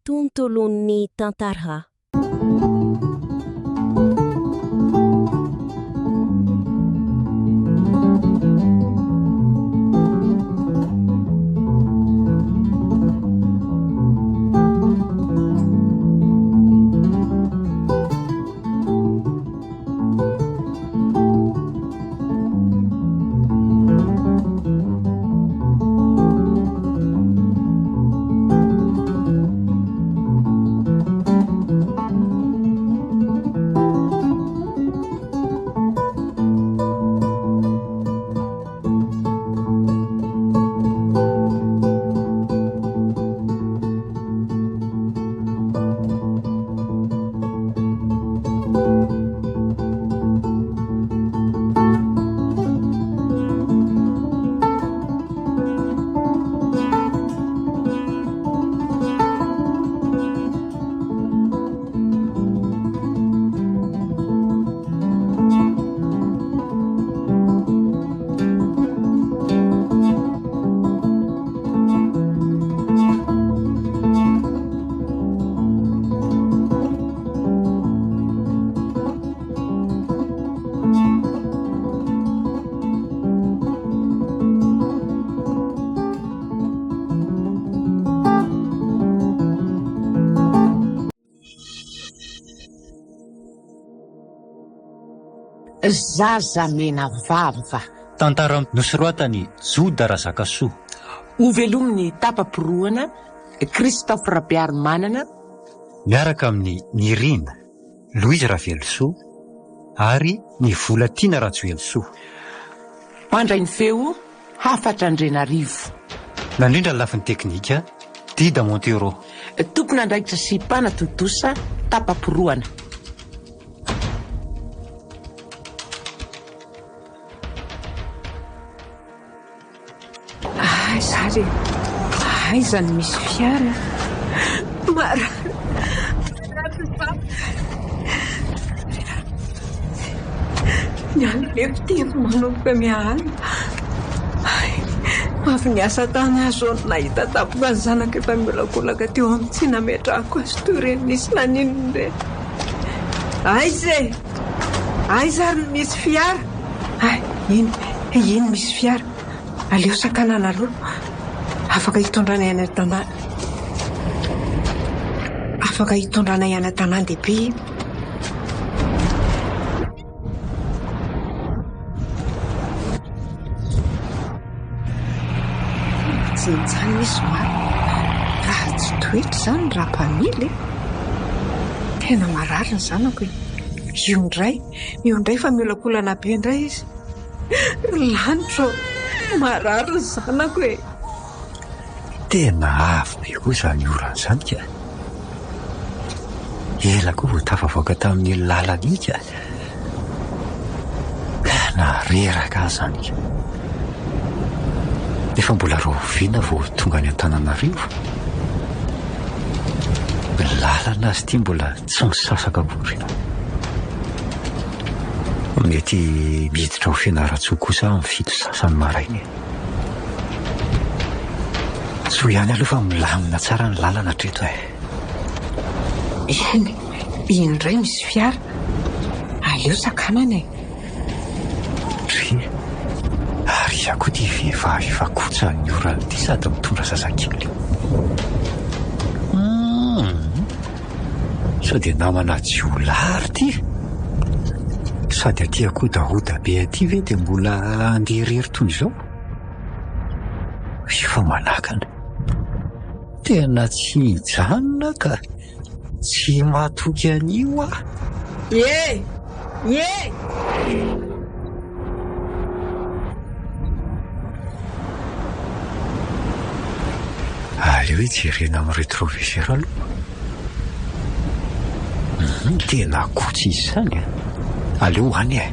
tontolon'ny tantara. Zaza mena vava. Tantara nosoratany Joda Razakasoa. Ovelominy tapaporoana Christophe Rabearmanana Miaraka amin'ny Nirina Louise Ravelosoa ary ny Volatiana Rajoelsoa. Mandray ny feo Hafatra Andrenarivo. Nandrindra ny lafin'ny teknika Dida Montero. Tompona andraikitra sy mpana Totosa tapaporoana. Sary, aizany misy fiara. Mara. Niany leko teko manomboka miahany. Mafy ny asa tany azo nahita tapoka ny zanaka efa miolakolaka teo amin'ny tsy nametrahako azy toy ireny nisy naninony ireny. Aizary misy fiara. Iny misy fiara. Aleo sakanana aloha. Afaka hitondrana ihany an-tanàna. Afaka hitondrana ihany an-tanàn-dehibe. Jinjany misy maro. Raha tsy toetra zany raha mpamily. Tena marary ny zanako. Io indray fa miolakolana be indray izy. Lanitra marary ny zanako e. Tena avy be kosa ny oran'izany ka. Ela koa vao tafavoaka tamin'ny lalana ika. Nareraka azy zany ka. Nefa mbola roviana vao tonga any Antananarivo. Lalana azy ty mbola tsy misasaka bory. Mety miditra ho fianaratsoa kosa amin'ny fito sasany marainy. So ihany aloha fa milamina tsara ny lalana treto e. Iny indray misy fiara. Aleo sakanana e. Ary ako ty vehivavy fakotsa ny orana ty sady mitondra zazakely. So dia namana jiolary ty. Sady aty akodahoda be aty ve dia mbola andeherery toy izao. Fa manakana. Tena tsy hijanona ka tsy mahatoky an'io ah. Ye! Aleo hijerena amin'ny rétroviseur aloha. Tena kotsy izy zany. Aleo any e.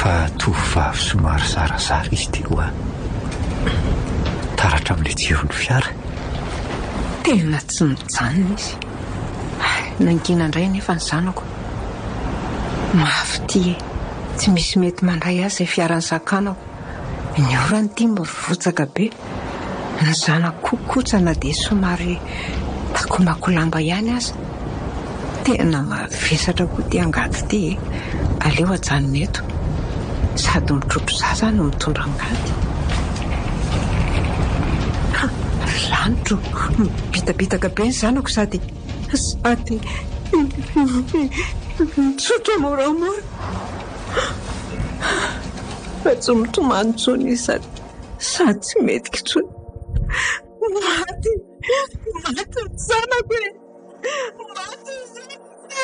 Fa tovovavy somary zarazara izy teo ah. Taratra amin'ilay jiron'ny fiara. Tena tsy mijanona izy. Nangina indray nefa ny zanako. Mafy ty e. Tsy misy mety mandray azy fiaran'ny sakanako. Ny orany ty mivotsaka be. Ny zanako kokotsana dia somary takomakolamba ihany aza. Tena mavesatra koa ty angady ty. Aleo ajanona eto. Sady mitrotro zaza no mitondra angady. Lanitro, bitabitaka be ny zanako sady mitsotra moramora. Fa tsy mitomany intsony izy sady tsy mety intsony. Maty ny zanako e! Maty ny zanako e!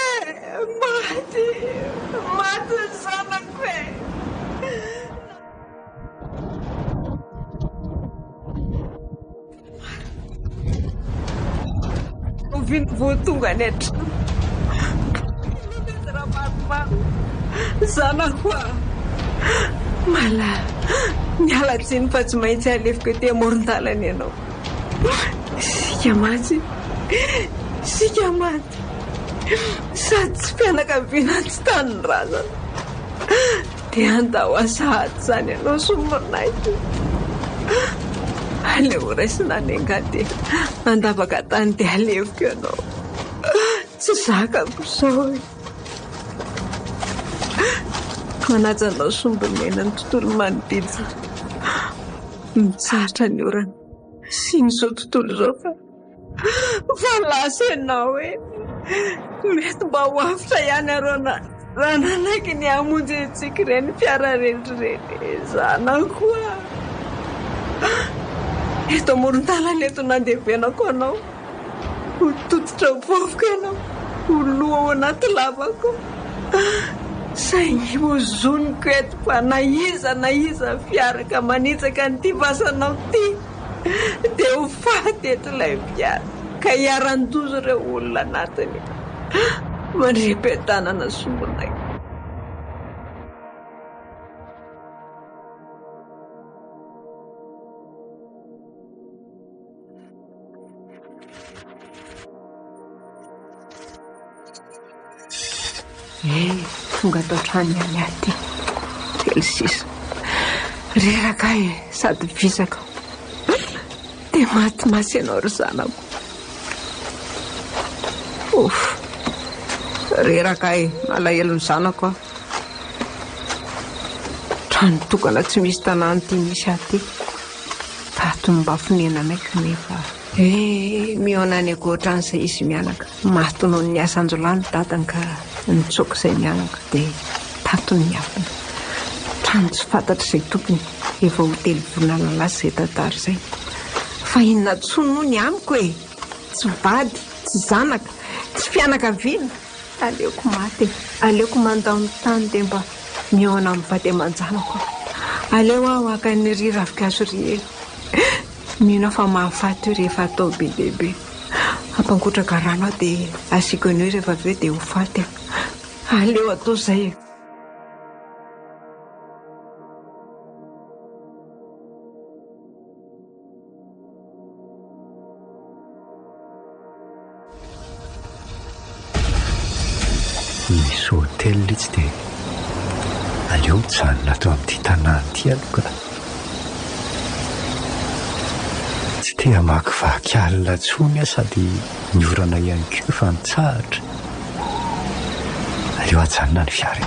Maty ny zanako e! Oviany voatonga any an-trano. Raha maromaro zanako mala miala tsiny fa tsy maintsy alefiko ety amoron-dalana ianao. Sika maty sady tsy fianakaviana tsy tany ny razana. Dia andao asahady zany ianao somoronay. Aleo raisina ny angady andavaka tany dia aleviko ianao. Tsy zakako sao manajanao sombomena ny tontolo manodidina. Mitsarotra ny orana sy nyzao tontolo zao fa lasa ianao e. Mety mba ho afitra ihany arona raha nanaiky ny hamonjy antsika ireny fiara renireny. Zanako eto amoron-dalana eto nandevenako anao. Ho tototra vovoka ianao. Ho loha ao anaty lavako. Saingy ho zoniko eto fa naiza fiaraka manitsaka n'ity vasanao ty. Dia ho faty eto ilay fiara ka hiaran-dozo ireo olona anatiny. Mandrem-piadanana somonay. Tonga tao trano ihany aty. Telo sisa. Reraka sady visaka. Dia maty masy ianao ry zanako. Reraka malahelo ny zanako aho. Trano tokana tsy misy tanàna ty misy aty. Tato mba finenanay kanefa miona ny akoatra an'izay izy mianaka. Maty noho ny asanjolany dadany ka nitsoka izay mianaka dia tato ny miafina. Trano tsy fantatr' izay tompony. Efa ho telo volana lasa izay tantara izay. Fa inona tsono ny amiko e? Tsy vady, tsy zanaka, tsy fianakaviana. Aleoko maty. Aleoko mandao ny tany dia mba miona amin'ny vady aman-janako. Aleo aho haka ny ry ravikazo ry ely. Mino fa mahafaty io rehefa atao be dehibe. Ampangotraka rano aho dia asiako an'io rehefa avy eo dia ho faty. Aleo atao izay. Misy hôtely tsy dia aleo mijanona atao amin'ity tanàna ity aloka. Tsy tea makivaky alina intsony aho sady miorana ihany koa fa mitsahatra. Aleo ajanona ny fiara.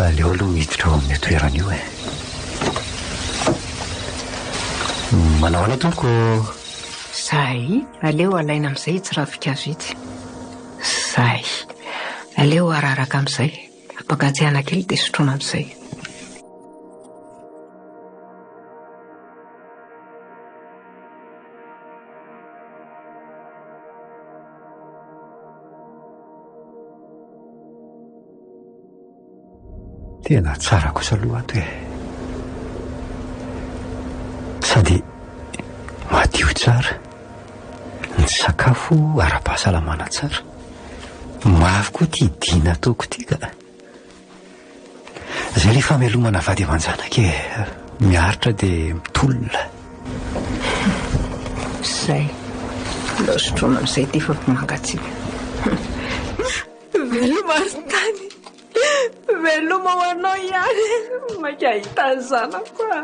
Aleo aloha miditra ao amin'ny toerana io e. Manao ana tompoko. Zay, aleo alaina amin'izay tsy ravikazo itsy. Zay, aleo araraka amin'izay. Ampakatsiahana kely dia sotroina amin'izay. Tena tsara kosa aloha ato e. Sady madio tsara. Ny sakafo ara-pahasalamana tsara. Mafy koa ty dina ataoko ty ka. Izay rehefa mialomana vady aman-janaka miaritra dia mitolona. Zay, leo sotroina amin'izay ty fa mangatsiaka. Velomary tany. veloma ho anao ihany mankahita ny zanako a.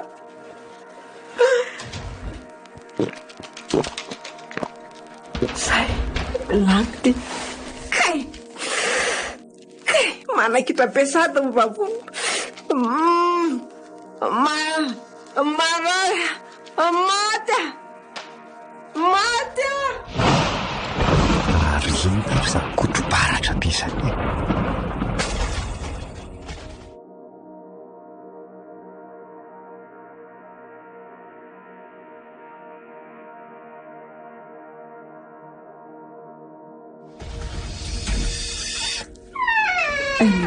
Zay lanty kay manakitra pesady ny vavony maraya maty ary iny za kotro-baratra bizany.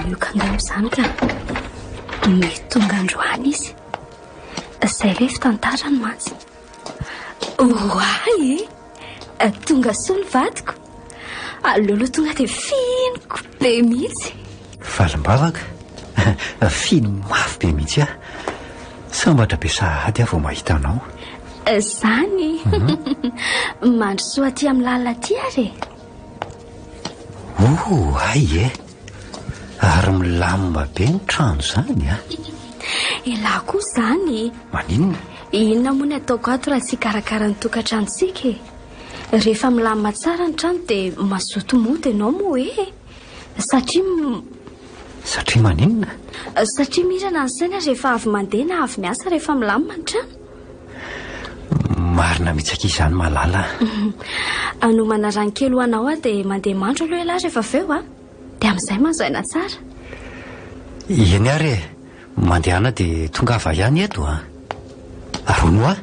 Miokangano izany ka mety tonga androany izy izay re fitantarany mantsy. Oay tonga soa ny vadiko alolo tonga dia finiko be mihitsy. Valim-bavaka fino mafy be mihitsy a. Sambatra be sahady aho vao mahita anao. Zany mandro soa aty amin'ny lalina aty ary. Ay e, ary milamina be ny trano zany a. Elahy koa zany. Maninona? Inona moa ny ataoko ato raha tsy karakara ny tokantranontsika e. Rehefa milamina tsara ny trano dia mazoto mody ianao moa e. Satria maninona? Satria mirana ny saina rehefa avy mandeha na avy miasa rehefa milamina ny trano. Marina mitsaka izany malala. Anomana rankely ho anao dia mandeha mandro aloha elahy rehefa aveo a. Dia amin'izay manzoaina tsara. Eny ary e, mandehana dia tongava ihany eto a. Arono a?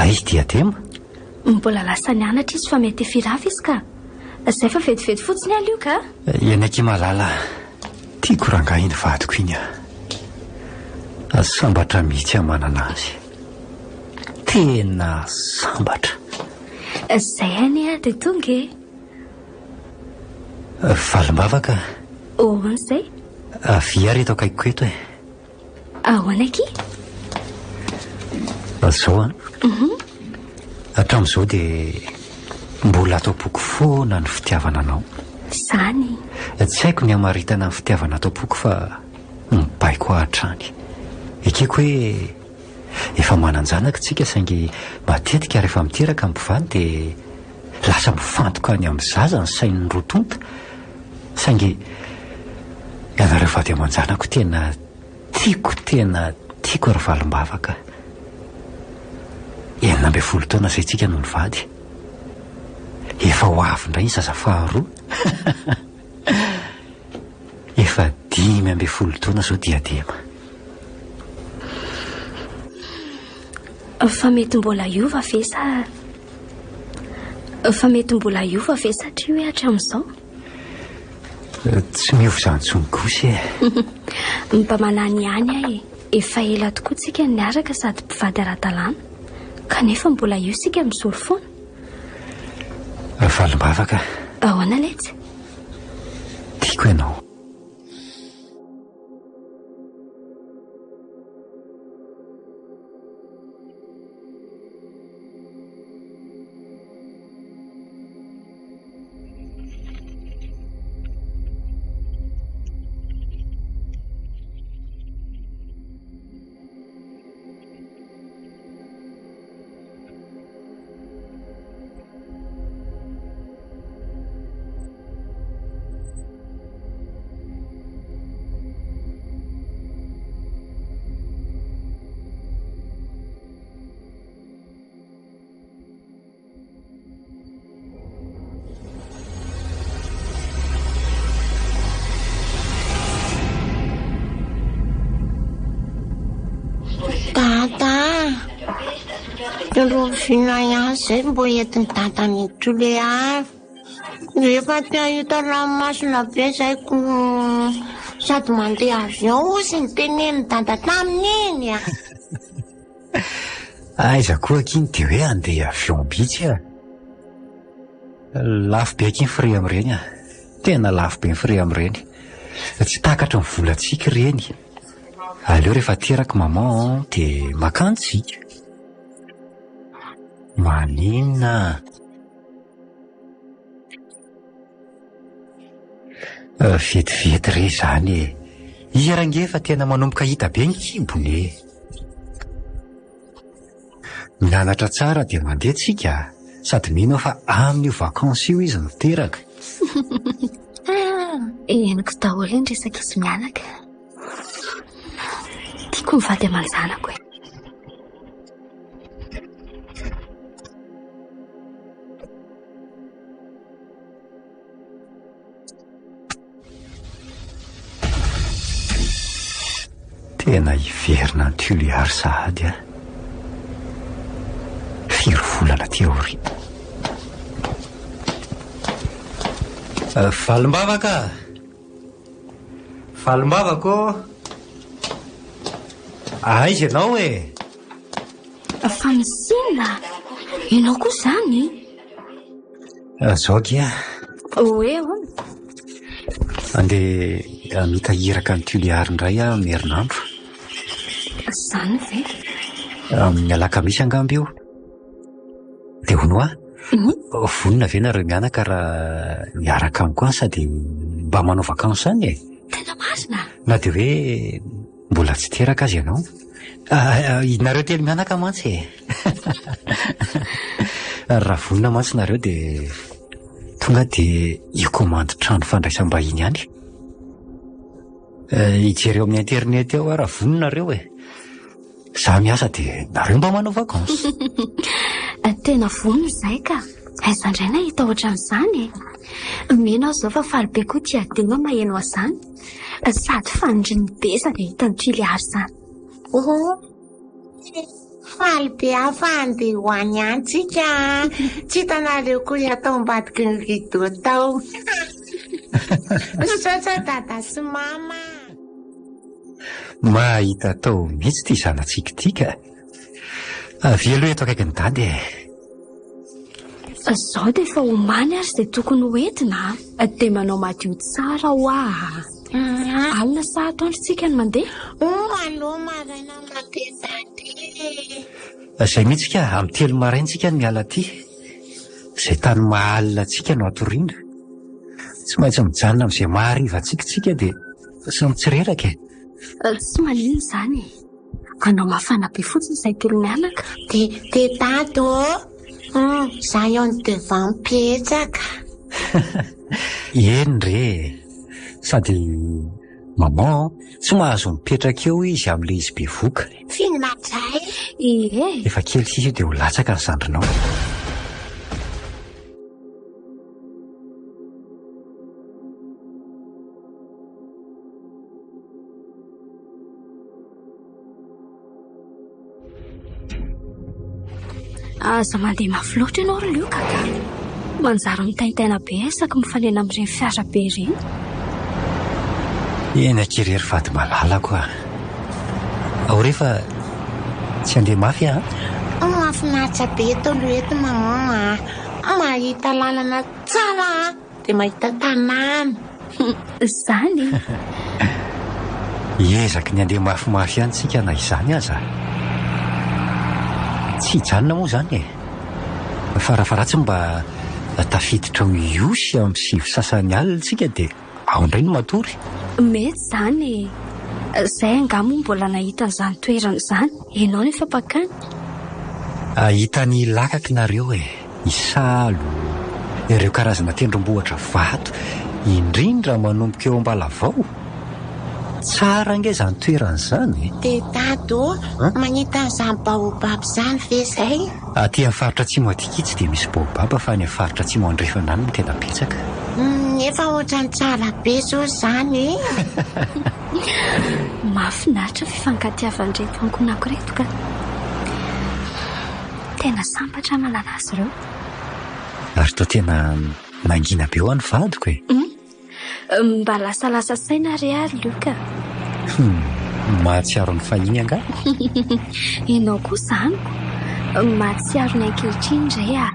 Aizy diadema? Mbola lasa nianatra izy fa mety firafy izy ka. Izay fa vetivety fotsiny alio ka. Eny aky malala, tiako rangahy iny vadiko iny a. Sambatra mihitsy amanana azy. Tena sambatra. Izay any a dia tonga e. Valim-bavaka. Izay? Avia reto akaikiko eto e. Ahoana aky? Zao a. Hatramin'izao dia mbola atao boky foana ny fitiavana anao. Zany? Tsy haiko ny hamaritana ny fitiavana atao boky fa mibaiko hatrany. Ekeko hoe efa manan-janaka tsika saingy matetika rehefa miteraka mivany dia lasa mifantoka any amin'ny zaza ny sain'ny rotonta. Saingy ianareo vady aman-janako tena tiako ry valim-bavaka. 19 taona izay tsika no nivady. Efa ho avy indray ny zaza faharoa. Efa 15 taona zao diadema. Fa mety mbola iova ve satria hoe hatramin'izao? Tsy miova izany intsony kosa e. Mpamanany ihany aho e. Efa ela tokoa tsika niaraka sady mpivady ara-dalàna kanefa mbola io sika mizory foana. Valim-bavaka. Ahoana letsy? Tiako ianao. Lovina ihany izay mbo entiny dantany tole avy. Rehefa te ahita ranomasina be zaiko sady mandeha avion sy ny teneny danda tamin'iny a. Aiza koa akiny dia hoe andeha avion bitsy a. Lafo be akiny fre amin'ireny a. Tena lafo be ny fre amin'ireny. Tsy takatra ny volantsika ireny. Aleo rehefa teraka maman dia makany tsika. Maninona? Vetivety re zany e. Izy range fa tena manomboka hita be ny kibony e. Mianatra tsara dia mandeha tsika, sady mino fa amin'io vakansy io izy miteraka. Eniko daholo ny resaka izy mianaka. Tiako mivady aman-janako e. Tena hiverina ny Tuliary sahady a. Firy volana ty aory. Valimbavaka! Valimbavako! Aiza ianao e? Famisina! Ianao koa zany? Zao kia. Oe hono. Andeha mitahiraka ny Tuliary indray a merinandro. Zany ve? Amin'ny alakamisy angamby io. Dia hono a? Vonona ve nareo mianaka raha miaraka amiko sady mba manao vakansy any e? Tena masina? Na dia hoe mbola tsy teraka azy ianao? Nareo telo mianaka mantsy e. Raha vonona mantsy nareo dia tonga dia hikomandy trano fandraisam-bahiny ihany. Hijereo amin'ny internet eo raha vonona nareo e. Za miasa dia nareo mba manao vakansy. Tena vonona izay ka. Aiza indray na hita ohatran'izany e. Mino aho zao fa faly be koa tia adina maheno azany. Sady fanindriny be sady hita ny Tuliary izany. Faly be hafa andeha ho any ihany tsika. Tsy hitanareo koa atao ambadiky ny rideau tao. Misaotra dada sy mama. Mahita tao mihitsy ty zanatsika tika. Avy aloha eto akaiky ny dady e. Zao dia efa omany ary izay tokony hoentina. Dia manao madio tsara ho ah. Alina sa atoandro tsika ny mandeha? Aloha maraina matezady. Izay mihitsy ka amin'ny 3 maraina tsika ny miala ty. Izay tany mahalina tsika no atoriana. Tsy maintsy mijanona amin'izay mahariva tsika dia sy mitsireraka e. Tsy maninona izany. Anao mafana be fotsiny izay telo mianaka. Dia tato za eo ny devant mipetraka. Eny re. Sady maman tsy mahazo mipetraka eo izy amin'ilay izy be voka. Finazay. Efa kely sisa dia ho latsaka ny zandrinao. Aza mandeha mafy loatra ianao ry Lioka ka. Manjary mitaitaina be isaky mifanena amin'ireny fiara be ireny. Eny akerery vady malala koa. Ao rehefa tsy andeha mafy a? Mahafinaritra be tolo eto mama. Mahita lalana tsara dia mahita tanàna. Zany. Ezaka ny andeha mafimafy ihany tsika na izany aza. Tsy hijanona moa izany e. Farafaratsy mba tafiditra ho iosy amin'ny 7 sasany alina tsika dia ao indray no matory. Mety izany. Izay angamba mbola nahita an'izany toerana izany. Ianao nefa pakany. Ahitany lakaky nareo e. Isalo. Ireo karazana tendrombohitra vato. Indrindra manomboka eo Ambalavao. Tsara nge izany toerana izany. Dia tato manita an'izany baobab izany ve izay? Aty amin'ny faritra atsimo adikitsy dia misy baobab fa ny amin'ny faritra atsimo andrefana any no tena betsaka. Efa ohatrany tsara be zao izany. Mahafinaritra fifankatiavan'ireto ankonako reto ka. Tena sambatra manana azy ireo. Ary toa tena mangina be ho an'ny vadiko e. Mba lasalasa saina ry ary Lioka. Mahatsiaro ny fahiny anga. Ianao koa izany. Mahatsiaro ny ankehitriny indray ah.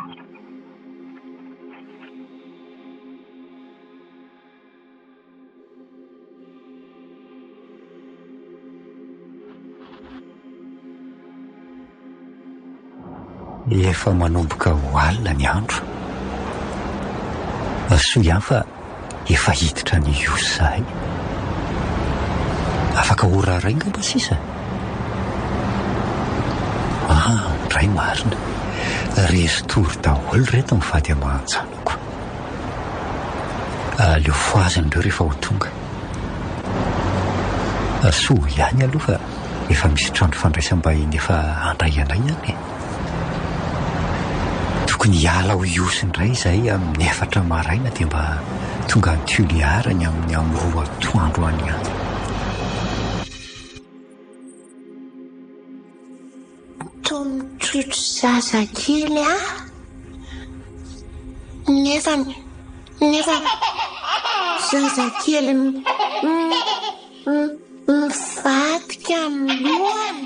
Efa manomboka ho alina ny andro. Soa ihany fa efa hiditra ny iosy zahay. Afaka oraray ngamba sisa? Ray marina. Restory daholo reto mivady aman-janako. Leo foaziny ireo rehefa ho tonga. Soa ihany aloha fa efa misy trano fandraisam-bahiny efa andray ihany. Tokony hiala ho iosy indray izahay amin'ny 4 maraina dia mba tonga ny Tuliarany amin'ny 2 atoandro any ihany. Mitrotro zazakely nefa zazakely mivadika amin'ny lohany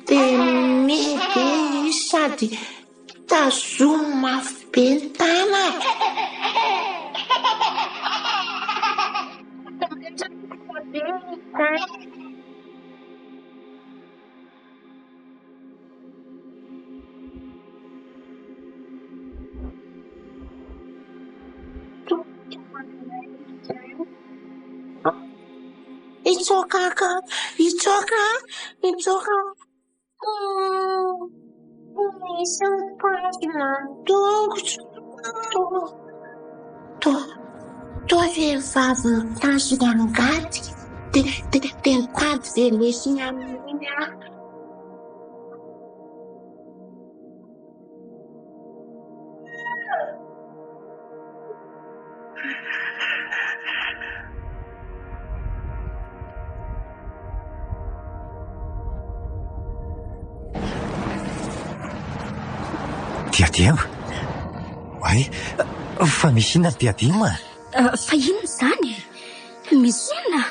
dia mebe sady tazoma mafy be ny tana. Itsoka. Misy mitazona tongotra. Toa vehivavy mitazona angady dia mitady velesiny amin'iny Diadema? Ay, fa misy inona diadema? Fa inona izany? Misy inona?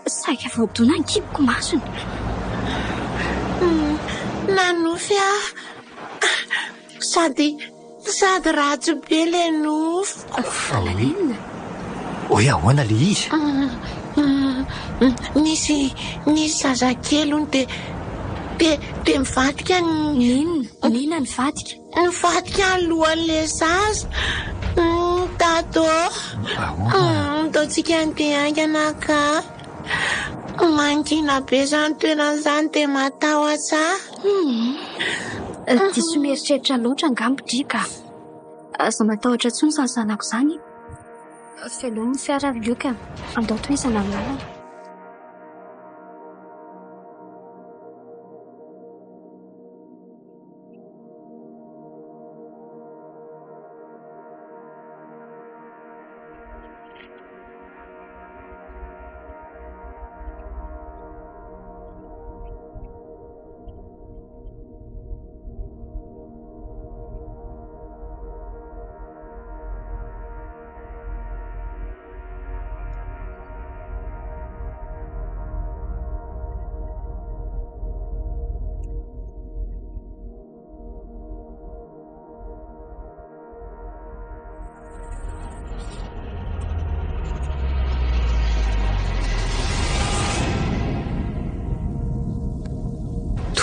Saika voadona ny kiboko masony. Nanofy sady ratsy be le nofo. Falalina. Hoe ahoana le izy? Nisy zazakely ony dia mivadika Nina nivadika? Nivadika alohan'le zaza. Tato taontsika andeha aingana ka mangina be izany toerana izany dia matahotra. Diso mieritreritra loatra angambodrika. Aza matahotra intsony izany zanako izany. Feloany fiara lioka andao toizana amin'ny lalana.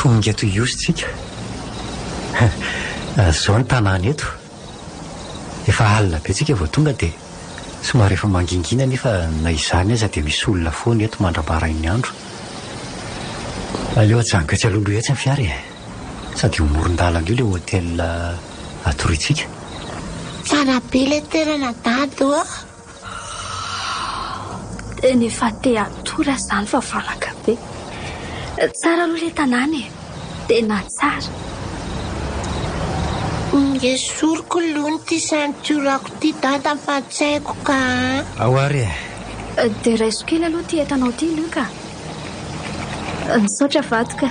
Tonga eto iosy tsika. Zao ny tanàna eto. Efa alina be tsika vao tonga dia somary efa mangingina nefa na izany aza dia misy olona foana eto mandrabarain'ny andro. Aleo ajango etsy aloloha etsy ny fiara sady homoron-dalana io le hôtel atoritsika. Tsara be le toerana dado. Nefa te atora izany fa valaka be. Tsara aloha le tanàna tena tsara. Esoriko aloha ty ceinturako ty dada fa tsy haiko ka. Ahoary Dia raiso kely aloha ty entanao ty Luka. Misaotra vadoka.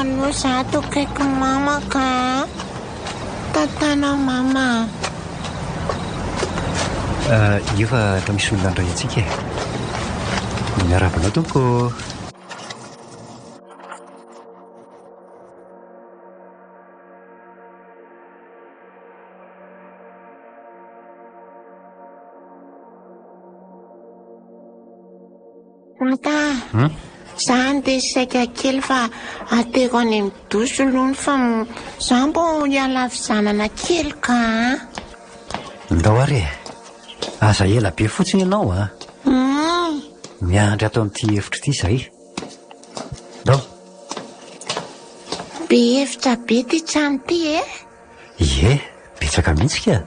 Aloha za to kaiky mama ka. Tatana mama. Io fa efa misy olona andray antsika. Miarabana tompo. Tata. Zany dia saika kely fa ateko any amin'ny doso lohany fa zaho mbo hiala fizanana kely ka. Ndao ary aza ela be fotsiny ianao a. Miandry ato amin'ity hevitra ity izay. Ndao. Be hevitra be ty trano ty Ie, betsaka mihitsy ka.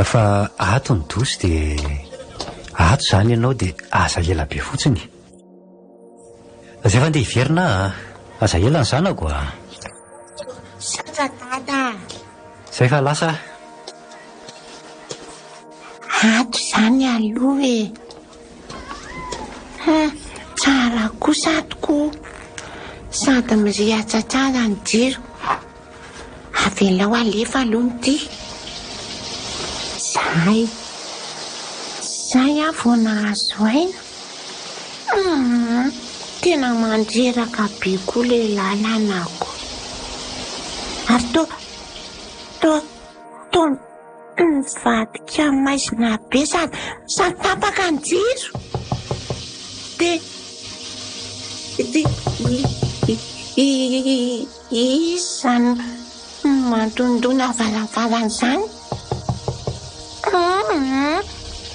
Fa ato ny doso dia ato izany ianao dia aza ela be fotsiny. Zay efa andeha hiverina aza ela ny zanako a. Satra dada. Zay fa lasa. Ato izany aloha tsara kosa tokoa. Sady mirehatra ny jiro. Avelao alefa aloha ty. Zay vao nahazo aina. Tena mandreraka be koa le lalànako. Ary to mivadika maizina be sady tapaka ny jiro. Izany mandondona valavalana izany.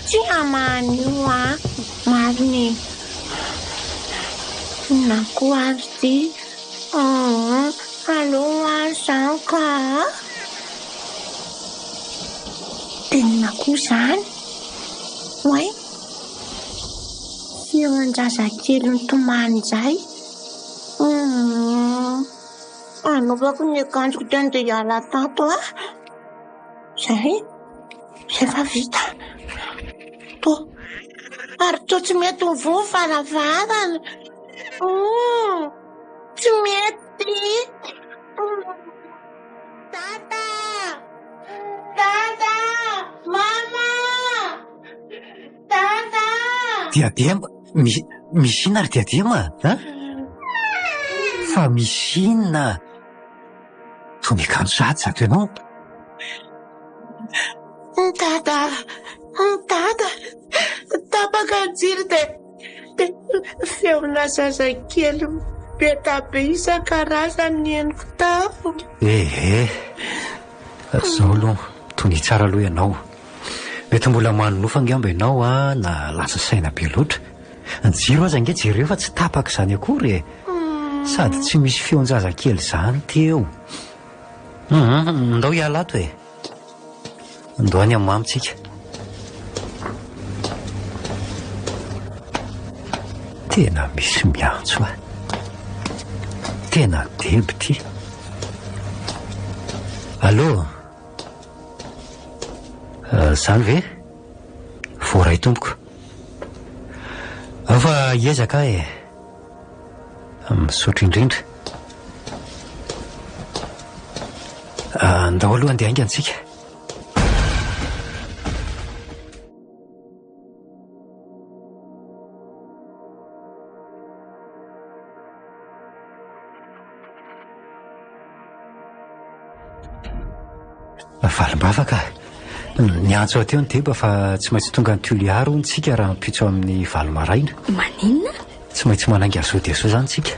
Tsy hamanio mariny. Na koa ary ty. Aloha izany ka. Tena koa izany. Oay. Feon-jazakely nitomany izay. Anaovako ny akanjoko tany dia hiala tato Zay efa vita. Ary to tsy mety mivoha varavarana. Tsy mety. Dada, mama, dada. Diadema, misy inona ary diadema? Fa misy inona? To mikanjo sady zato ianao. Dada, tapaka jiro dia feona zazakely betabe isan-karazany eniko tafo. Zao aloha tony tsara aloha ianao. Mety mbola manonofa angamba ianao na lasa saina be loatra. Ny jiro aza ange jereo fa tsy tapaka izany akory sady tsy misy feon-jazakely izany teo. Ndao hiala ato ndao any amin'ny mamitsika. Tena misy miantso tena deby ty. Allô? Zany ve? Voaray tompoko. Fa iezaka misaotra indrindra. Ndao aloha andeha aingantsika. Valim-bavaka. Niantso ateo ny deba fa tsy maintsy tonga ny Tuliaro ntsika raha mipitso amin'ny valomaraina. Maninona? Tsy maintsy manangy azo dia so zany tsika.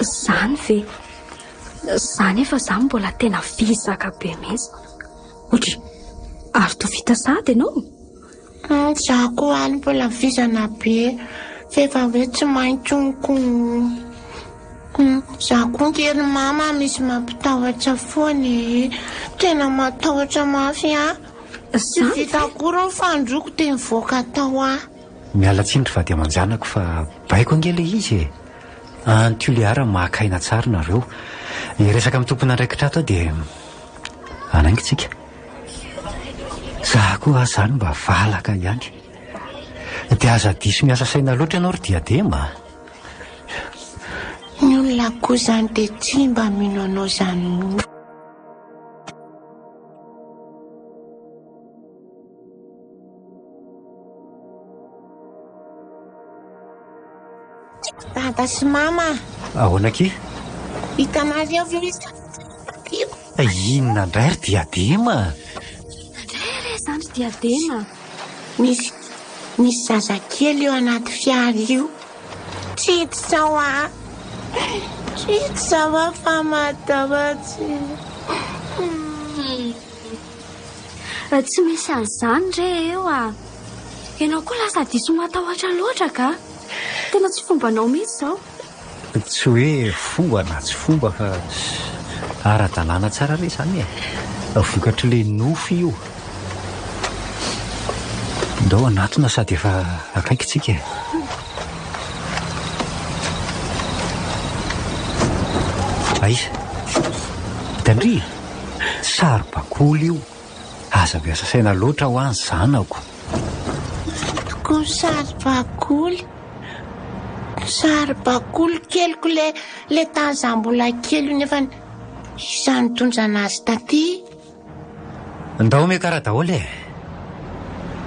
Zany ve? Zany efa zany mbola tena visaka be mihitsy. Otry, ary to vita sady ianao? Zaho koa any mbola visana be. Fefa hoe tsy maintsonko. Zaho koa kely mama misy mampitahotra foany. Tena matahotra mafy Tsy vita akory ny fandroko dia mivoaka tao Miala tsindry va dia manjanako fa baiko angele izy Any Tuliara makaina tsara nareo. Resaka amin'ny tompona andraikitra ato dia anaingitsika. Zaho koa zany mba valaka ihany. Dia aza diso miasa saina loatra ianao ry Diadema. Ny olona koa izany dia tsy mba mino anao izany. Dada sy mama. Ahoana ke? Hitanareo ve inona indray ry Diadema? Indray izany ry Diadema. Misy zazakely eo anaty fiara io. Tsy zao tsy zao fa matahotsy. Tsy misy an'izany re eo ianao koa lasa diso matahotra loatra ka. Tena tsy fombanao mihitsy zao. Tsy hoe fomba na tsy fomba fa ara-dalàna tsara re izany vokatry le nofo io. Ndao anatona sady efa akaikitsika. Aiza Tandry, sary-bakoly io. Aza miasa saina loatra ho any zanako. Toko sary-bakoly. Sary-bakoly keliko le tany za mbola kely nefa izany tondrana azy taty. Ndao miakara daholo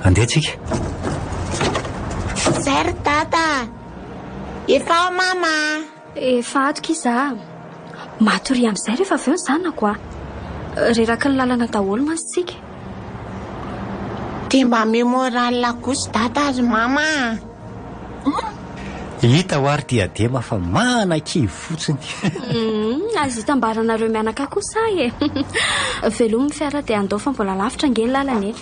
andeha tsika. Zay ry tata. Efa ao mama. Efa atoka iza. Matory amin'izay rehefa avy eo ny zanako reraka ny lalana daholo masitsika. Dia mba memoral kosa tata azy mama. Hita ho ary diadema fa manan-kivy fotsiny. Azy hitambaranareo mianaka kosa velomin'ny fiara dia andao fa mbola lavitra nge ny lalana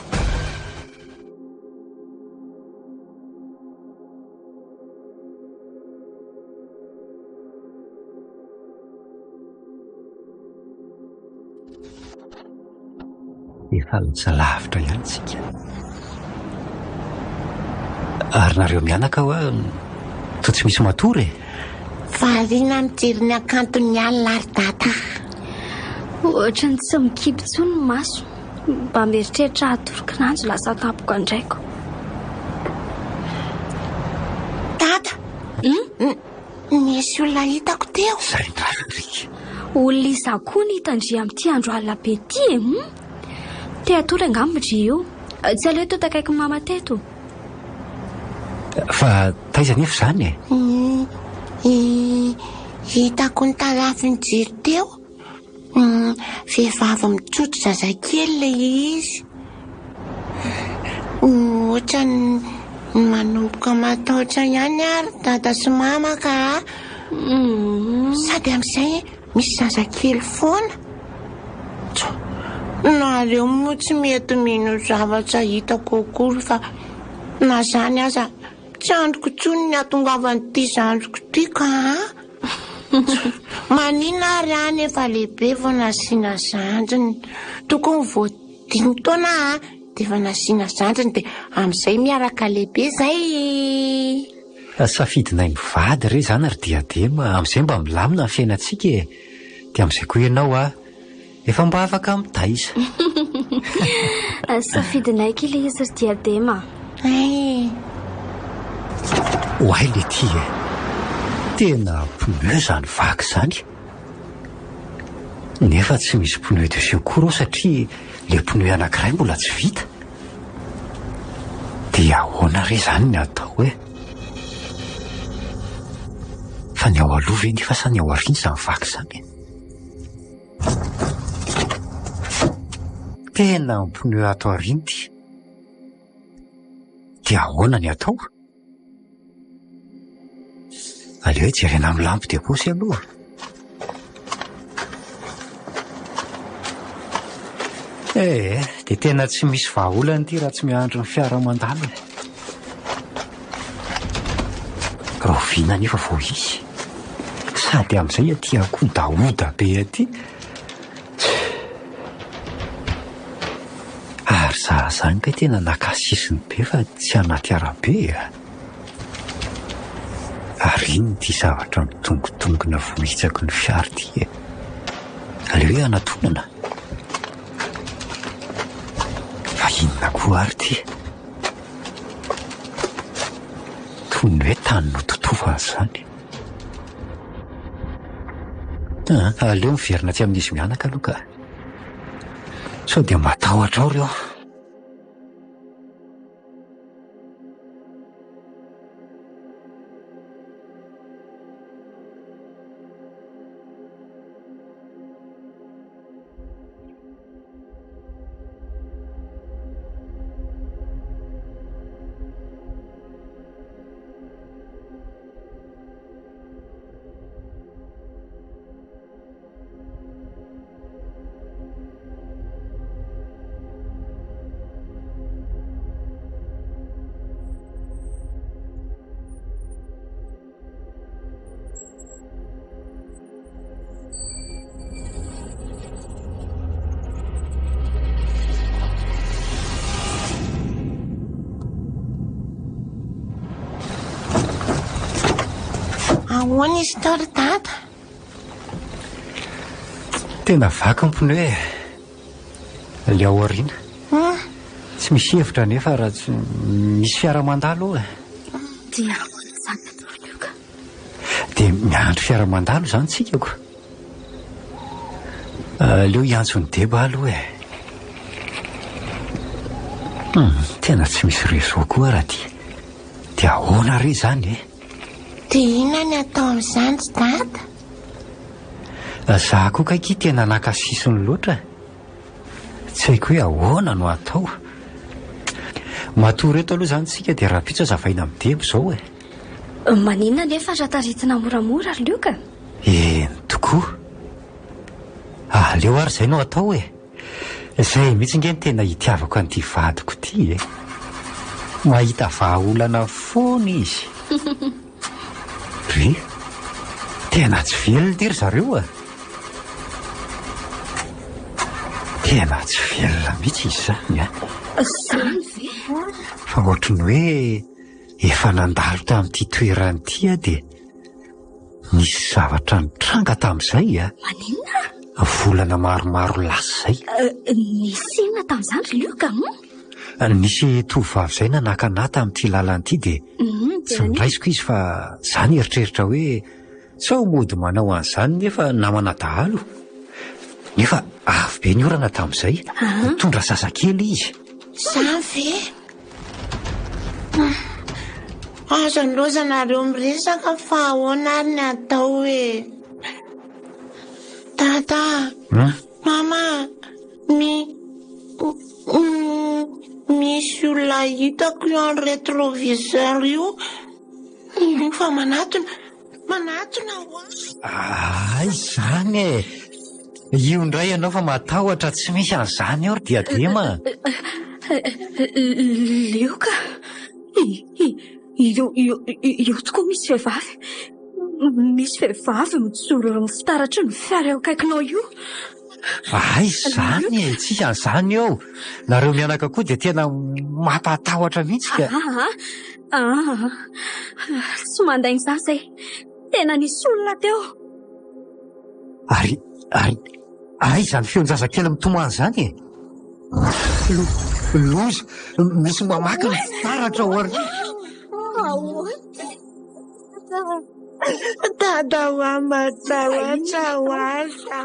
Efa lasa lavitra ihany tsika. Ary nareo mianaka toa tsy misy matory. Variana mijery ny akantony alina ary tata. Ohatra ny tsy mikipy tsony ny maso. Mba mieritreritra atorokinanjo lasa tapoka andraiko. Tata. Nisy olona hitako teo. Zay ndrarika. Olona iza koa ny hitandria amin'ity andro alina be ity Te atory angambodry io. Tsy aleo eto takaiky mama teto. Fa taiza nefa izany hitako ny tarafiny jiro teo. Vehivavy mitsotro zazakely le izy. Ohatra ny manomboka matahotra ihany ary dada sy mama ka. Sady amin'izay misy zazakely foana. Nareo moa tsy mety mino zavatra hitako akory fa na zany aza tsy androko tsony ny atongavan'ity zandriko ity ka. Manina ary any efa lehibe vao nasiana zandriny. Tokony voadimy taona dia efa nasiana zandriny dia amin'izay miaraka lehibe zay. Safidinay mivady re zany ary diadema. Amin'izay mba milamina ny fiainantsika dia amin'izay koa ianao efa mba afaka mitaiza. Safidinay kely izy ry diadema. Hoay le ty tena pneu zany vaky zany. Nefa tsy misy pneu de secours satria le pneu anankiray mbola tsy vita. Dia ahoana re zany ny atao fa ny ao aloha ve nefa sa ny ao aoriana zany vaky zany. Tena ny pneu ato aoriana ty. Dia ahoana ny atao? Aleo jerena amin'ny lampy dia posy aloha. Dia tena tsy misy vahaolana ity raha tsy miandry ny fiara mandalo. Roviana nefa vao izy. Sady amin'izay aty akodaoda be aty. Ary zany ka tena nakasisiny be fa tsy anaty arabe. Ary iny ty zavatra mitongotongona vohitsako ny fiara ty. Aleo hoe anatonana. Fa inona koa ary ty? Toy ny hoe tany nototofana izany. Aleo miverina tsy amin'izy mianaka aloha ka. Sao dia matahotra ao reo. ahoana izy tao ry dada? Tena vaky ny pneu le ao aoriana. Tsy misy hevitra nefa raha tsy misy fiara mandalo dia zany tolioka. Dia miandro fiara mandalo zany tsikako. Leo iantso ny deba aloha tena tsy misy réseau koa raha dia ahoana re zany Dia inona ny atao amin'izany tsy dada? Zaho koa kaiky tena nakasisiny loatra. Tsy haiko hoe ahoana no atao. Matory eto aloha zany tsika dia raha pitsy azavaina amin'ny debo izao Maninona nefa rataritina moramora ry Lioka? Tokoa. Leo ary izay no atao izay mihitsy nge ny tena hitiavako an'ity vadiko ity mahita vahaolana foana izy. Ry tena tsy velona ity ry zareo tena tsy velona mihitsy izy zany Zany ve? fa ohatrany hoe efa nandalo tamin'ity toerany ity dia nisy zavatra nitranga tamin'izay Maninona? volana maromaro lasa izay. Nisy inona tamin'izany ry Lioka? Nisy tovovavy izay nanakana tamin'ity lalana ity dia tsy niraisiko izy fa zany eritreritra hoe tsy ao mody manao an'izany nefa namana dahalo nefa avy be ny orana tamin'izay mitondra zazakely izy. Zany ve? Azo andraozanareo miresaka fa ahoana ary ny atao Dada, mama, misy olona hitako io amin'ny rétroviseur io. Fa manatona Ay zany io indray ianao fa matahotra tsy misy an'izany ao ry diadema. Lioka, io tokoa misy vehivavy mijoro fitaratra ny fiara eo akaikinao io. Ay zany tsisy an'izany eo. Nareo mianaka koa dia tena mampatahotra mihitsy ka. Tsy mandainy zany izay. Tena nisy olona teo. Ay zany feon-jazakely mitomany zany loza misy mamaky ny fitaratra ao ary. Dada matahotra hoaza.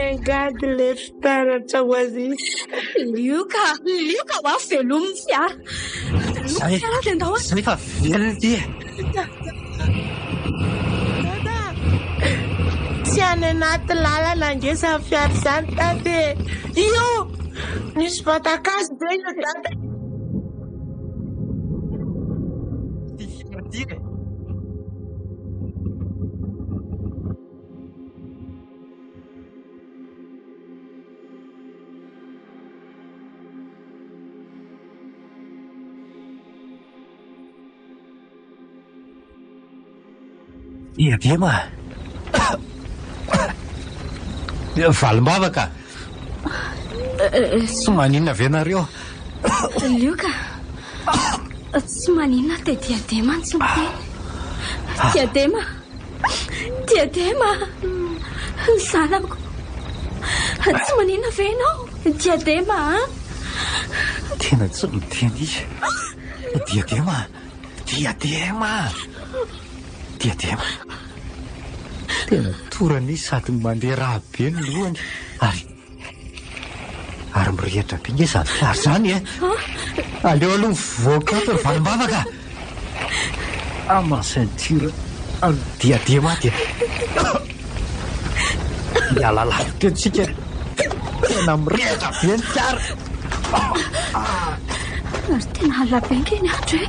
Engady le fitaratra ho azy. Lioka ho avy velomin'ny fiara. Zay fa velona ity. Dada, tsy any anaty lalana angesa fiara izany dada. Io nisy vatakazo be io dada. Diadema. Valim-bavaka. Tsy maninona ve nareo? Lioka, tsy maninona dia Diadema tsy miteny. Diadema, zanako. Tsy maninona ve ianao? Diadema, Tena tsy miteny izy. Diadema. Tena torany izy sady mandeha raha be ny lohany ary mirehatra be nge zany fiara zany aleo aloha mivoaka ato ry valim-bavaka. Ma ceinture Diadema dia miala lavitra antsika. Tena mirehatra be ny fiara. ary tena halabengy ny andro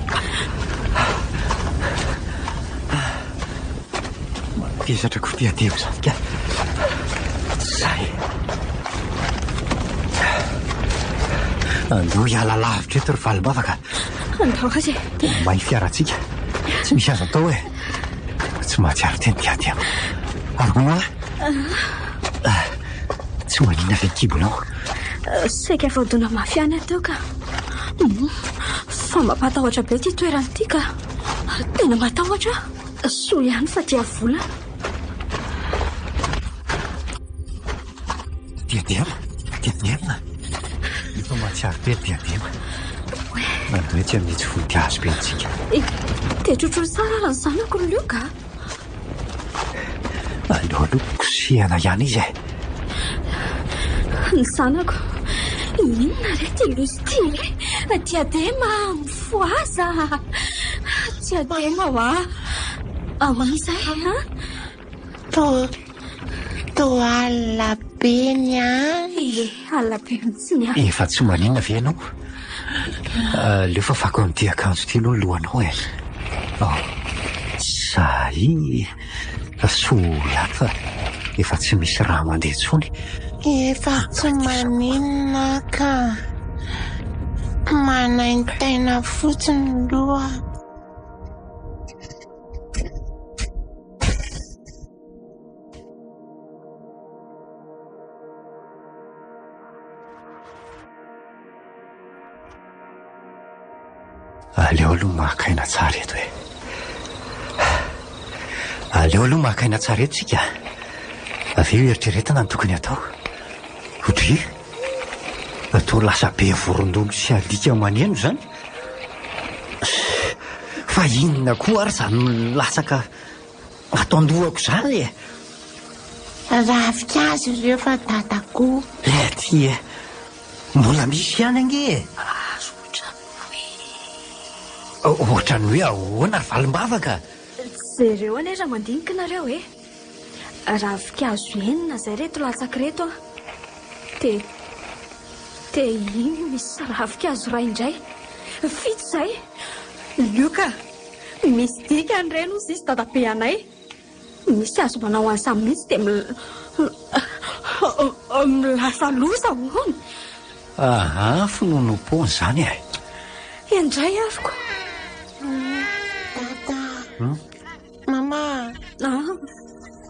Ezatra ko Diadema zany ka. Zay. Andeo hiala lavitra eto ry valim-bavaka. andao azy. Mahay fiaratsika. Tsy misy azo atao tsy mahatsiaro teny Diadema. Arona tsy maninona ve kibonao? Saika vaodona mafy any ateo ka Fa mampatahotra be ty toerana ity ka tena matahotra. Soa ihany fa tia vola. Diadema efa matsiaro be diadema. Mandoe tsy amin'itsy voly azo be antsika. Dia trotrony tsara raha ny zanako ny lioka. Aleo kosehana ihany izy e. Ny zanako inona re ty lozy ty diadema mifoaza. Diadema hoa amin'izay Toala be ny any. Alina be mihitsiny a. Efa tsy maninona ve ianao? Leo fa fako amin'ity akanjo ty aloha lohanao e. Zay soa fa efa tsy misy raha mandeha tsony. Efa tsy maninona ka manaintaina fotsiny loha. Aleo aloha mahakaina tsara eto e. Aleo aloha mahakaina tsara eto tsika. Aveo eritreretana ny tokony atao. Otry atao lasa be vorondolo sy alika maneno zany. Fa inona koa ary zany lasaka ataondohako zany e. Ravikazy ireo fa dadako. Ty e mbola misy ihany ange. Ohatrany hoe ahoana ry valim-bavaka. Zareo anie raha mandinika nareo e. Ravikazo enina zay reto latsaka reto te iny misy ravikazo ray indray fito zay. Lioka misy dika ny reno sisy dadabe anay. Misy azo manao any samy mihitsy dia milasa losa hono. Finonom-pony zany e. Indray ariko. Dada. Mama.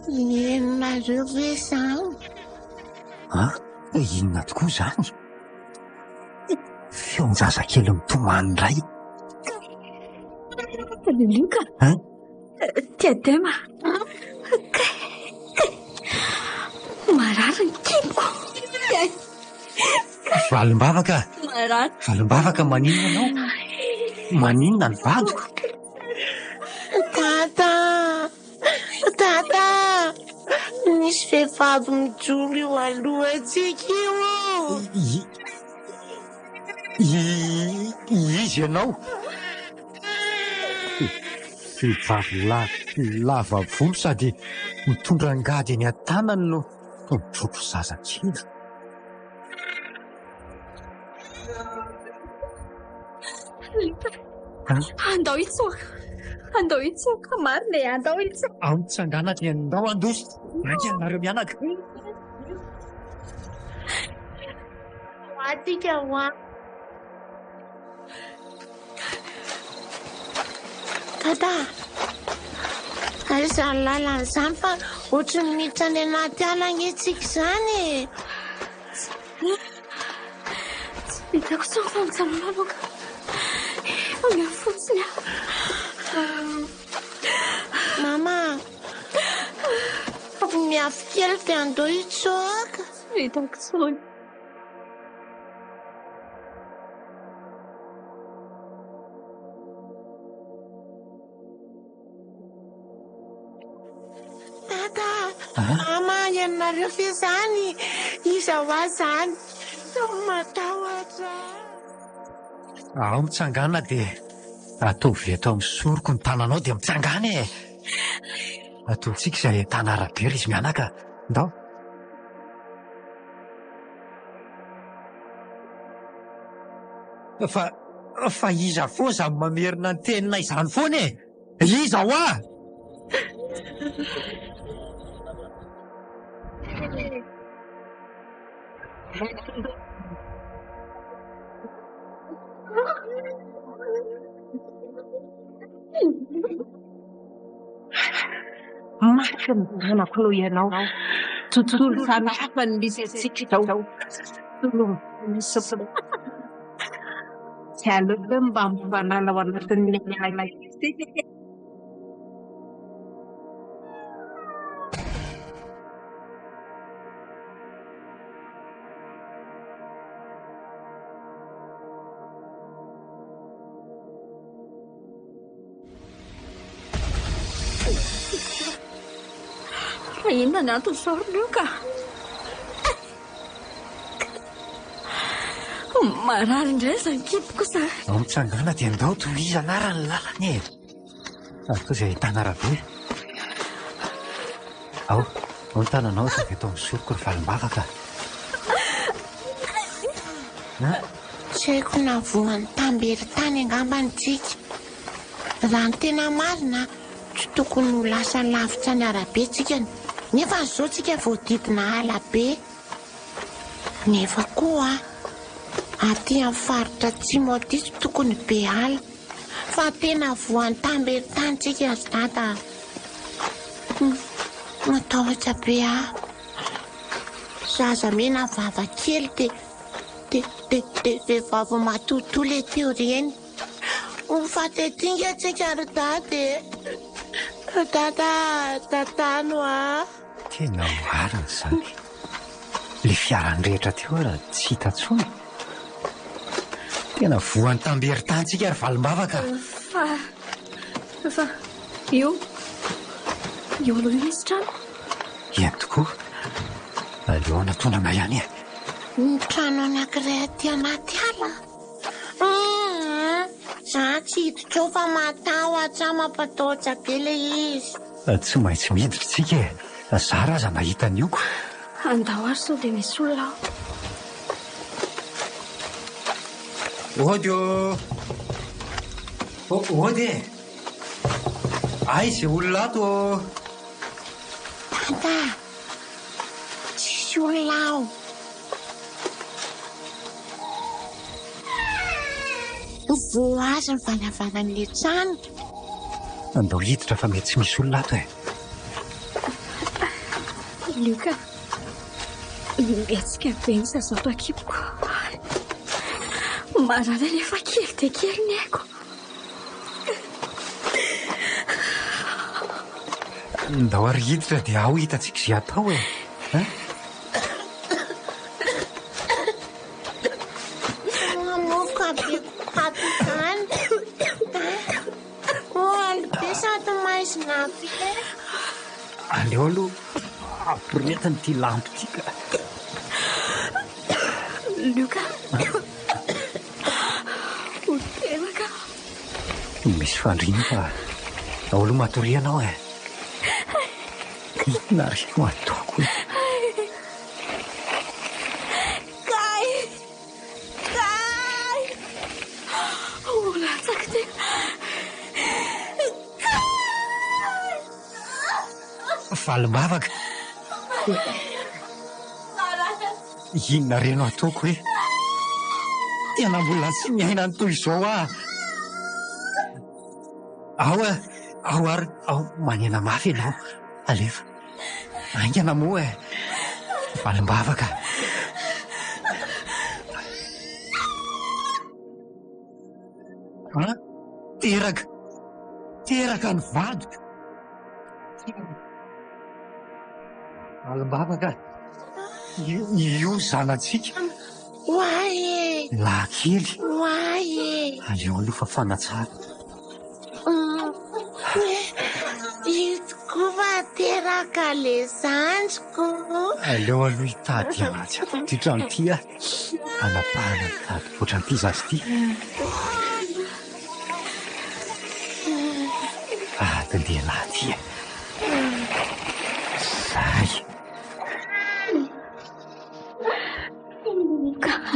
Inona ve zany? Inona tokoa zany? Feon-jazakely mitomany iray. Lioka. Diadema. Marary ny kiboko. Valim-bavaka. Marary. Valim-bavaka maninona anao? Maninona ny vadiko? Dada, misy vehivavy mijoro eo alohantsika io. Izy ianao? Vehivavy lava volo sady mitondra angady eny an-tanany no mitrotro zazakely. Andao itsoaka marina e. Andao itsoaka. Mitsangana ty andao andosy. Raika nareo mianaka. Atika hoa. Dada, aiza ny lalana zany fa ohatry ny miditra any anaty ala anetsika zany e. Tsy hitako tsony fa mijanona aloka. Miha fotsiny aho. Mama, miafy kely dia andao itsoaka. Tsy hitako tsony. Mama, ianareo fe zany. Iza hoa zany. Matahotra. Mitsangana dia ataovy eto amin'ny soroko ny tananao dia mitsangana e. Ataontsika izay tana arabe izy mianaka. Ndao. Fa iza foa za mamerina ny tenina izany foana e. Iza hoa? Maika ny zanako no ianao. Tontolo samihafa ny misy antsika izao. tsy aleoko hoe mba mivanala ao anatin'ny alay ty. Inona ny antony saorina ka? Marary indray izany kipo kosa. Ao mitsangana dia andao tohiza anara ny lalany e. Atao izay ahitana arabe. Ao ny tananao sao dia atao misoroko ny valim-bavaka. Tsy haiko na voan'ny tambery tany angambany tsika. Raha ny tena marina tsy tokony ho lasa lavitra ny arabe tsika, nefa izao tsika voadidina ala be. Nefa koa aty amin'ny faritra atsimo aty tsy tokony be ala, fa tena voan'ny tambery tany tsika zata. Matahotra be zaza mena vava kely de vehivavy matotola teo reny. Mifatetinga tsika ry dady. Tatano Tena marina izany. Le fiarany rehetra teo raha tsy hita intsony. Tena voan'ny tambery tantsika ry valim-bavaka. Fa io aloha misy trano. Eny tokoa. Aleo anatonana ihany e. ny trano anankiray aty anaty ala. Za tsy hiditra fa matahotra, mampatahotra be le izy. Tsy maintsy miditra tsika e. Za raza nahita nioko. Andao ary sao dia misy olona ao. Ody e. Ay, izay olona ato. Tata, tsisy olona ao. Vo azy ny varavaran'le trano. Andao hiditra fa mety tsy misy olona ato e. Luka, mihetsika be ny zazato akipoko. Marana nefa kely dia kely ny haiko. Andao ary hiditra dia ao hitantsika izay atao e. Mamoka be pato izany. Alibe sady maizina be. Aleo aloha ampiretiny ty lampy tika. Luka, hotevaka. Misy fandriana fa ao aloha matorianao e. Nariko ataoko. Kay! Latsaka tena. Valim-bavaka. Inona reno ataoko hoe? Tena mbola tsy miaina ny toy izao Ao ary manena mafy ianao. Alefa. Aingana moa e. Valim-bavaka. Teraka ny vadika. Valim-bavaka. Io zanatsika. Hoaie. Lahankely. Hoaie. Aleo aloha fa fanatsara. Itoko fa teraka le zanjiko. Aleo aloha hitady anatsy ato ty trano ty anapahana mitady ohatran'ity zazy ty. Tandeha lahaty e. Zay.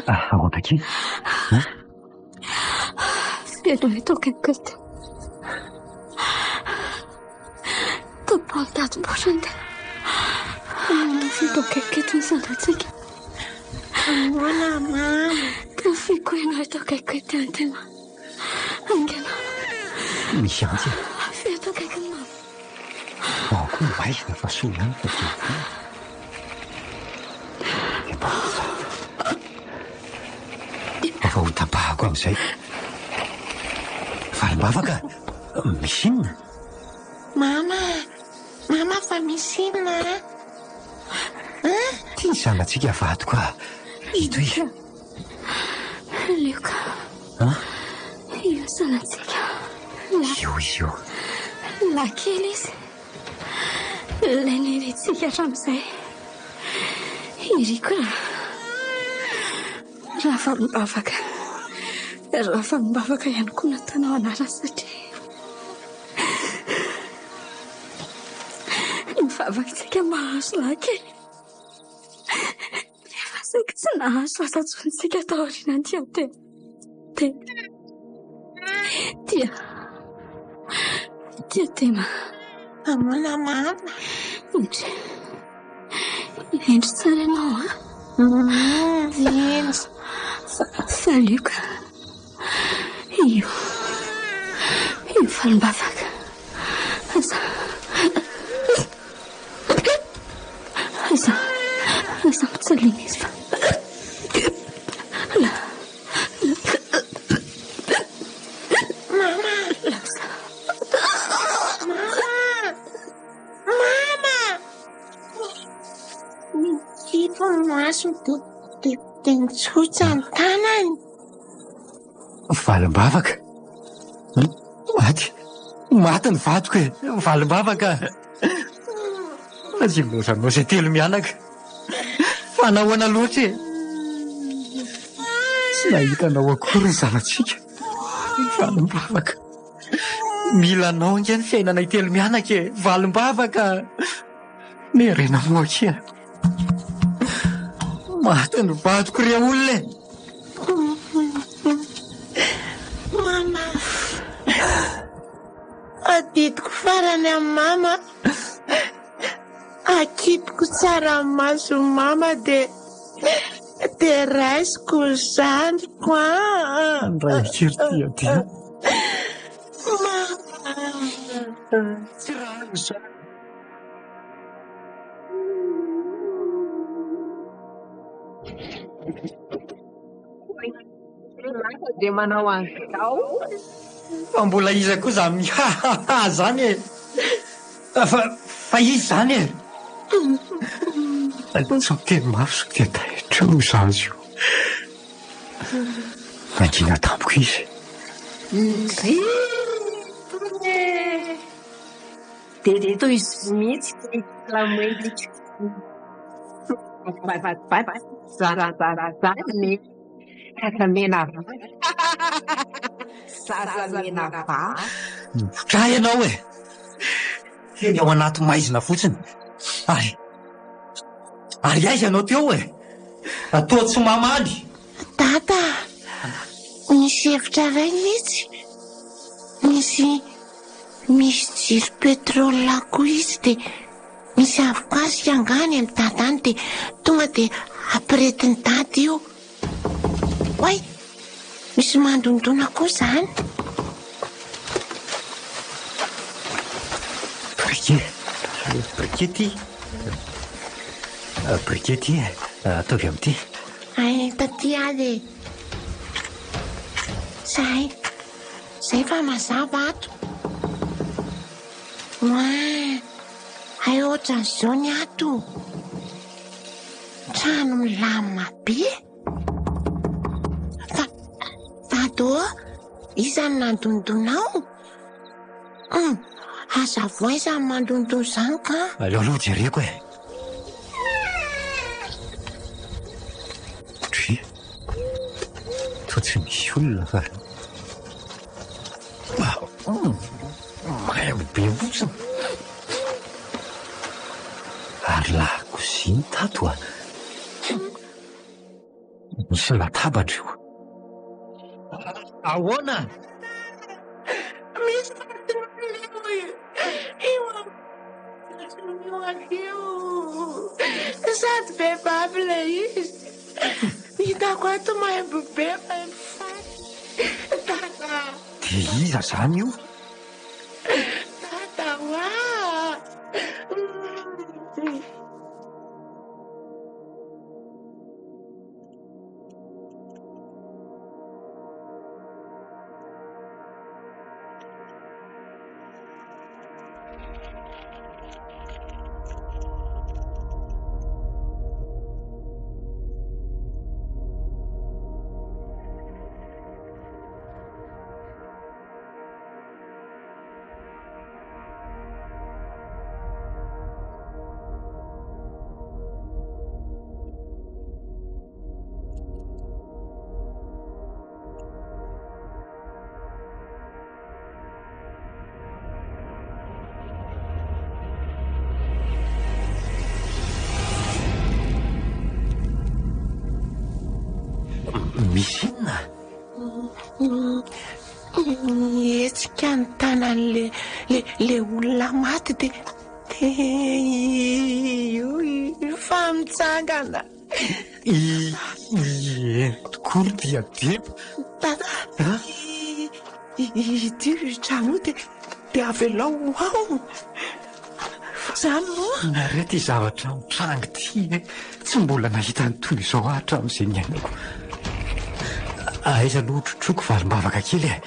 Ahoana kely? Feno eto akaikiko. Tapaho-tatom-botrany. Fito akaikiko ny sandatsika. Ahoana mama? Kafiko ianao eto akaikiko ny tena. Angana. Misy antsy e. Feto akaikiko ny mama. Ao koa maizina fa soa ihany fa toa. Efa ho tapahako amin'izay. Valim-bavaka, misy inona? Mama fa misy inona? Tia zanatsika vato ka. Ito i. Lioka. Io zanatsika. Io. Lakely izy. Ilay niritsika hatramin'izay. Iriko raha famimbavaka. Raha famimbavaka ihany koa nataonao anarany satria mivavakatsika mahazo lakely. Nefa saika tsy nahazo asantsontsika tao aoriana dia tena Amona mama. Endry tsara ianao Endry. Fa Lioka, io falimbavaka. Aza mitsaliana izy fa maso dia nitsotsa ny tanany. Valim-bavaka? Maty ny vatoko e. Valim-bavaka. Azilozanao izay telo mianaka. Fa nahoana loatra e. Tsy nahitanao akory ny zanatsika. Valim-bavaka. Mila anao anga ny fiainana telo mianaka e. Valim-bavaka. Mirenao akia. Maty ny vatoko ry olona e. Mama, adidiko farany amin'ny mama. Akitiko tsara maso mama dia raisiko zandriko. Andray kely dia. Mama. Tsy raha izany. Dia manao an'izao. Fa mbola iza koa za mihahaha zany e. Fa izy zany e. Sao teny mafy dia taitra ho zazy io. Nangina tampoka izy. Dia toy izy mihitsy lamoelika. Zarazany mena va. Zaza mena va. Tra ianao e. Eny ao anaty maizina fotsiny. Ary aiza ianao teo e. Atao tsy mamaly. Dada, misy hevitra iray mihitsy. Misy jiro petrôla koa izy dia misy avokazy angany amin'ny dadany dia tonga dia ampiretin'ny dady io. Oay, misy mandondona koa izany. Brikety ataovy amin'ity. Taty azy e. Zay fa mazava ato. Ay ohatran'izao ny ato. Trano milamina be. Vado, izany nandondonao? Aza voaizany mandondona izany ka? Aleo aloha jereko e. Toa tsy misy olona fa mahay be fotsiny. Ary lakoziny tato a. Misy latabatra io. Ahoana? Misy sady vehivavy ilay izy. Hitako ato mahaimbo be Tata. Dia iza zany io? Tata hoa. misy inona? Etsika ny tanan'le olona maty de io fa mitsangana. Tokolo dia Tata, ity trano de avelao ao. Zany moa nareo ty zavatra mitrango ty tsy mbola nahita ny toy izao ahatra amin'izay ny ainako. Aiza aloha trotroko valim-bavaka kely e.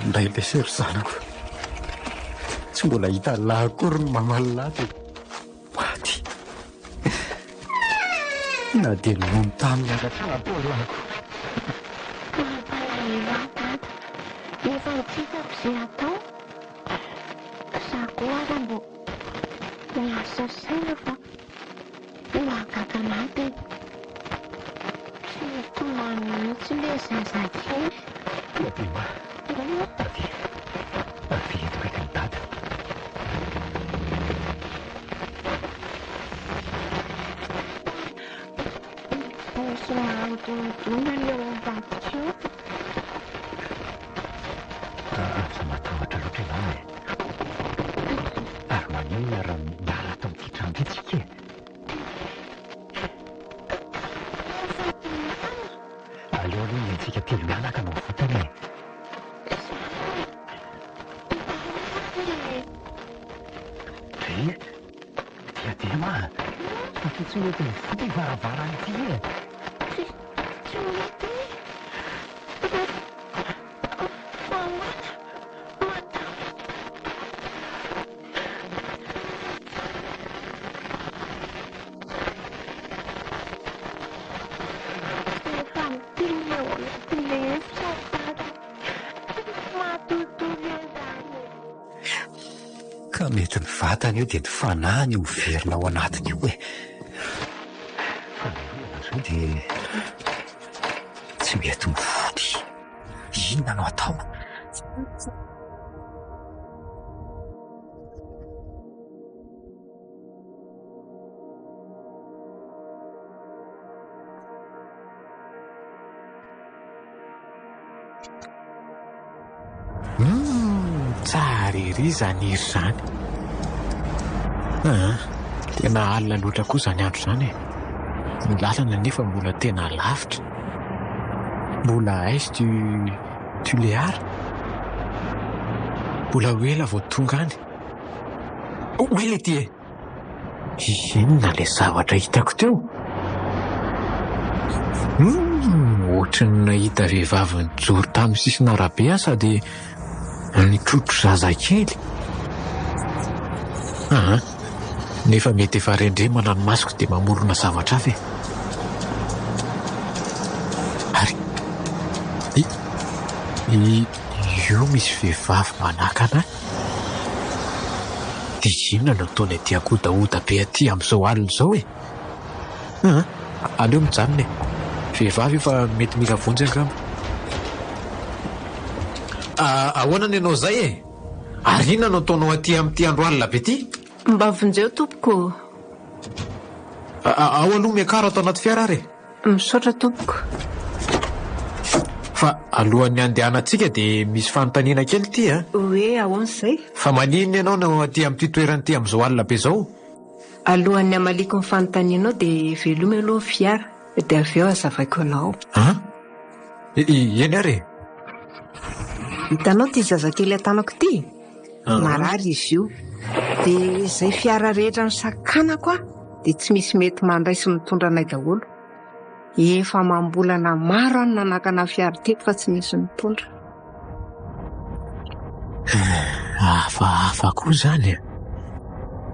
Ndray le sery zanako tsy mbola hita lahy akory ny mamalina dia maty na dia nono taminy aratra abolako. Efa nitsitako izay atao. Za koa aza mbo miasa saina fa mahagaga anahy dia tsy mitomany mihitsy ilay zazakely. Avy entiko eky ny dada. Somary donidona ilay ao ambadika eo. Aza matahotra loatra ianao e. Ary maninona raha miala ato amin'ity trano ity tsika e? Aleo aloha ny antsika telo mianaka no votany e. Dia ma fa tsy mety mivoty varavarana ity e. Tsy mety. Ka mety ny vatany io dia ny fanahiny io miverina ao anatiny io e. Fa zao dia tsy mety mivoty. Inona no atao? Tsara ery zany iry zany. Tena alina loatra koa zany andro zany e. Ny lalana nefa mbola tena lavitra. Mbola aiza tu le ara. Mbola ho ela vao tonga any. Oela ity e. Inona le zavatra hitako teo? Ohatrany nahita vehivavy nijoro tamin'ny sisiny arabe aho sady nitrotro zazakely. Nefa mety efa rendremana ny masoko dia mamorona zavatra hafa e. Ary io misy vehivavy manaka anahy. Dia inona no ataony aty akodaoda be aty amin'izao alina izao e. Aleo mijanona e. Vehivavy efa mety mila vonjy angamba. Ahoana ny ianao zay e? Ary inona no ataonao aty amin'ity andro alina be ty? Mba vonjeo tompoko. Ao aloha miakara atao anaty fiara ary. Misaotra tompoko. Fa alohan'ny andehanantsika dia misy fanontaniana kely ity a. Hoe ahoana izay? Fa maninona ianao no aty amin'ity toerana ity amin'izao alina be izao? Alohan'ny amaliko ny fanontanianao dia veloma aloha ny fiara dia avy eo azavaiko anao. Eny ary? Hitanao ty zazakely atanako ity? Marary izy io. Dia izay fiara rehetra ny sakanako dia tsy misy mety mandray sy mitondra anay daholo. Efa mambolana maro any nanakana fiara teto fa tsy misy mitondra. Hafa koa zany.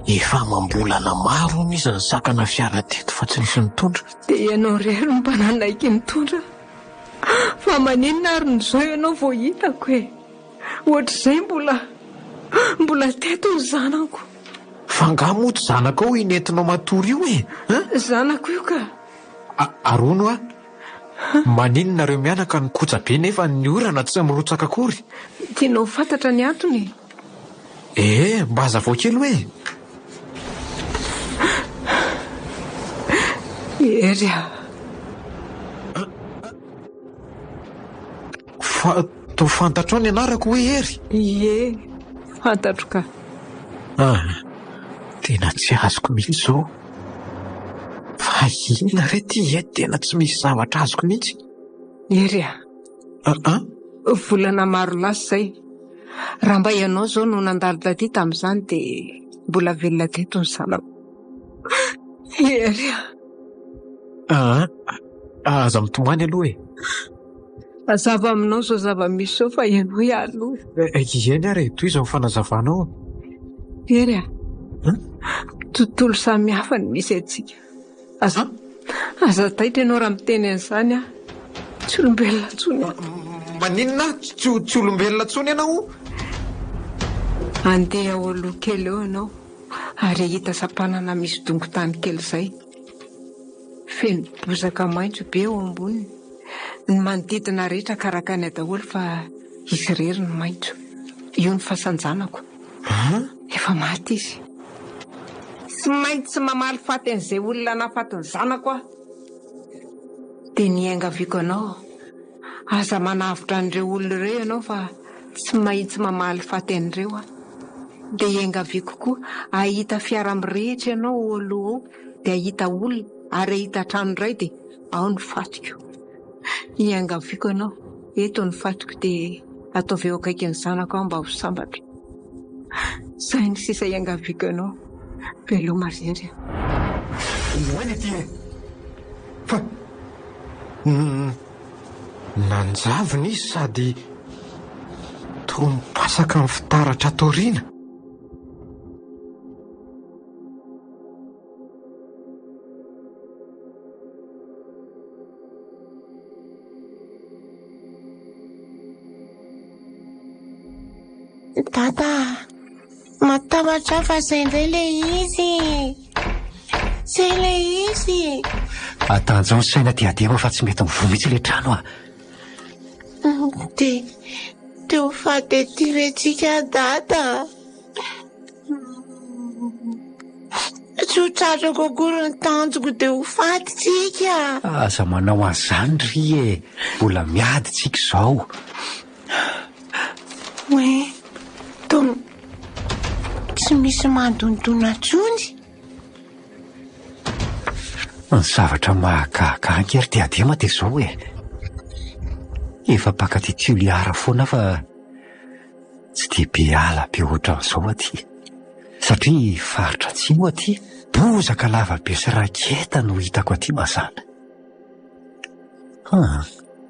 Efa mambolana maro izy ny sakana fiara teto fa tsy misy mitondra. Dia ianao rery no mba nanaiky mitondra. Fa maninona ary n'izao ianao vao hitako e. Ohatr'izay mbola teto ny zanako. Fangamoto zanako ao inentinao matory io e. Zanako io ka. Arono maninona reo mianaka ny koja be nefa ny orana tsy mirotsaka akory. Tianao fantatra ny antony? Mba hazavao kely hoe. Ery to fantatro any anarako hoe hery. Ie, fantatro ka. Tena tsy azoko mihitsy izao. Fa inona re ty tena tsy misy zavatra azoko mihitsy. Hery volana maro lasa izay. Raha mba ianao izao no nandalo taty tamin'izany dia mbola velona teto ny zanako. Hery aza mitomany aloha e. Azava aminao izao zava-misy izao fa ianao aloha. Eny ary toy izao fanazavanao. Hery tontolo samihafa ny misy antsika. Aza taitra ianao raha miteny an'izany tsy olombelona intsony. Maninona tsy olombelona intsony ianao? Andeha ao aloha kely eo ianao ary hita sampanana misy dongon-tany kely izay. Feno bozaka maitso be eo amboniny. Ny manodidina rehetra karakany daholo fa izy rery ny maitso. Io ny fasanjanako. Efa maty izy. Tsy maintsy mamaly faty an'izay olona nahafaty ny zanako dia niaingaviako anao. Aza manavitra an'ireo olona ireo ianao fa tsy maintsy mamaly faty an'ireo dia iangaviako koa ahita fiara mirehitra ianao aloha dia ahita olona ary ahita trano iray dia ao ny fatiko. Iangaviako anao. Eto ny fatiko dia ataovy eo akaiky ny zanako aho mba ho sambatra. Izay ny sisa iangaviako anao. Veloma rery. Hoany ity fa nanjavina izy sady toa mipasaka amin'ny fitaratra taoriana. Tata, matahotra fa izay indray ilay izy. Izay ilay izy. Atanjao ny saina diadema fa tsy mety mivoa mihitsy ilay trano Dia ho faty ety rentsika dada. Tsy ho tratrako akory ny tanjoko dia ho faty tsika. Aza manao an'izany ry mbola miady tsika izao. Tsy misy mandondona tsony. Ny zavatra mahagaga ery diadema dia izao efa pakatỳ Tuliara foana fa tsy dia be ala be ohatran'izao aty satria faritra atsimo aty bozaka lavabe sy raketa no hitako aty mazana.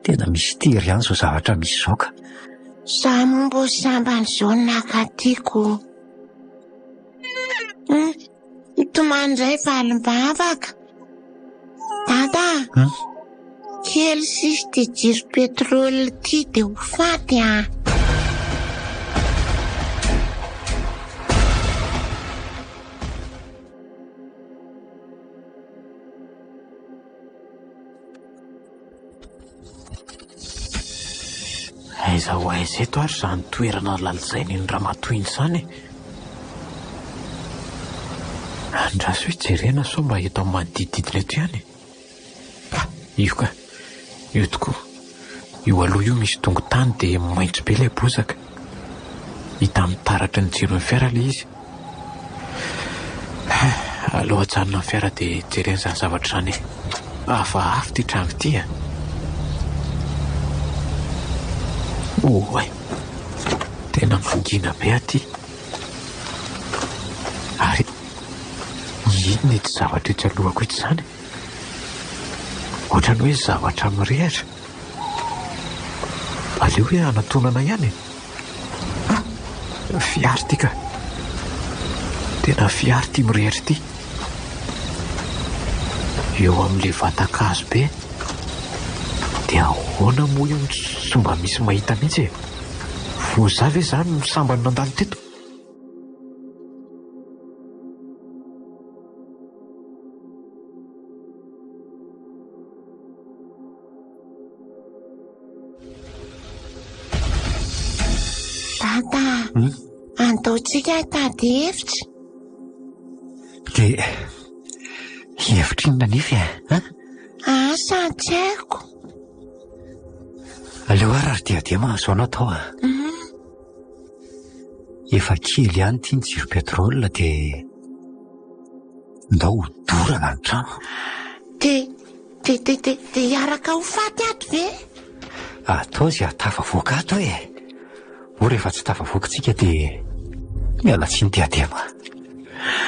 Tena misy tery ihany izao zavatra misy izao ka. Izaho momba sambany izao nakatiako. Itomany indray valim-bavaka. Dada, kely sisy dia jiro petrôly ity dia ho faty Aiza ho aiza eto ary izany toerana lalizainy ny ramatoiny izany. Andraso hoe jerena sao mba eto amin'ny manodididina eto ihany. Io ka, io tokoa. Io aloha io misy dongon-tany dia maitso be ilay bozaka. Hita mitaratra ny jiron'ny fiara ilay izy. Aloha hajanona ny fiara dia jerena izany zavatra izany. Hafahafa ity trano ity tena mangina be aty. Ary inona ity zavatra etsy alohako etsy izany? Ohatrany hoe zavatra mirehatra. Aleo hoe anatonana ihany. Fiara ity ka. Tena fiara ity mirehatra ity. Eo amin'ilay vatan-kazo be dia ahoana moa io tsy mba misy mahita mihitsy Voa ve izany ny sambany nandalo teto? Dada, andaotsika tady hevitra. Dia hevitra inona nify Asa tsy haiko. aleo ary diadema azo anao tao efa kely ihany tia ny jiro petrolina dia ndao ho dorana ny trano de hiaraka ho faty ato ve? atao zay atafavoaka ato o rehefa tsy tafavoakantsika dia miala tsy ny diadema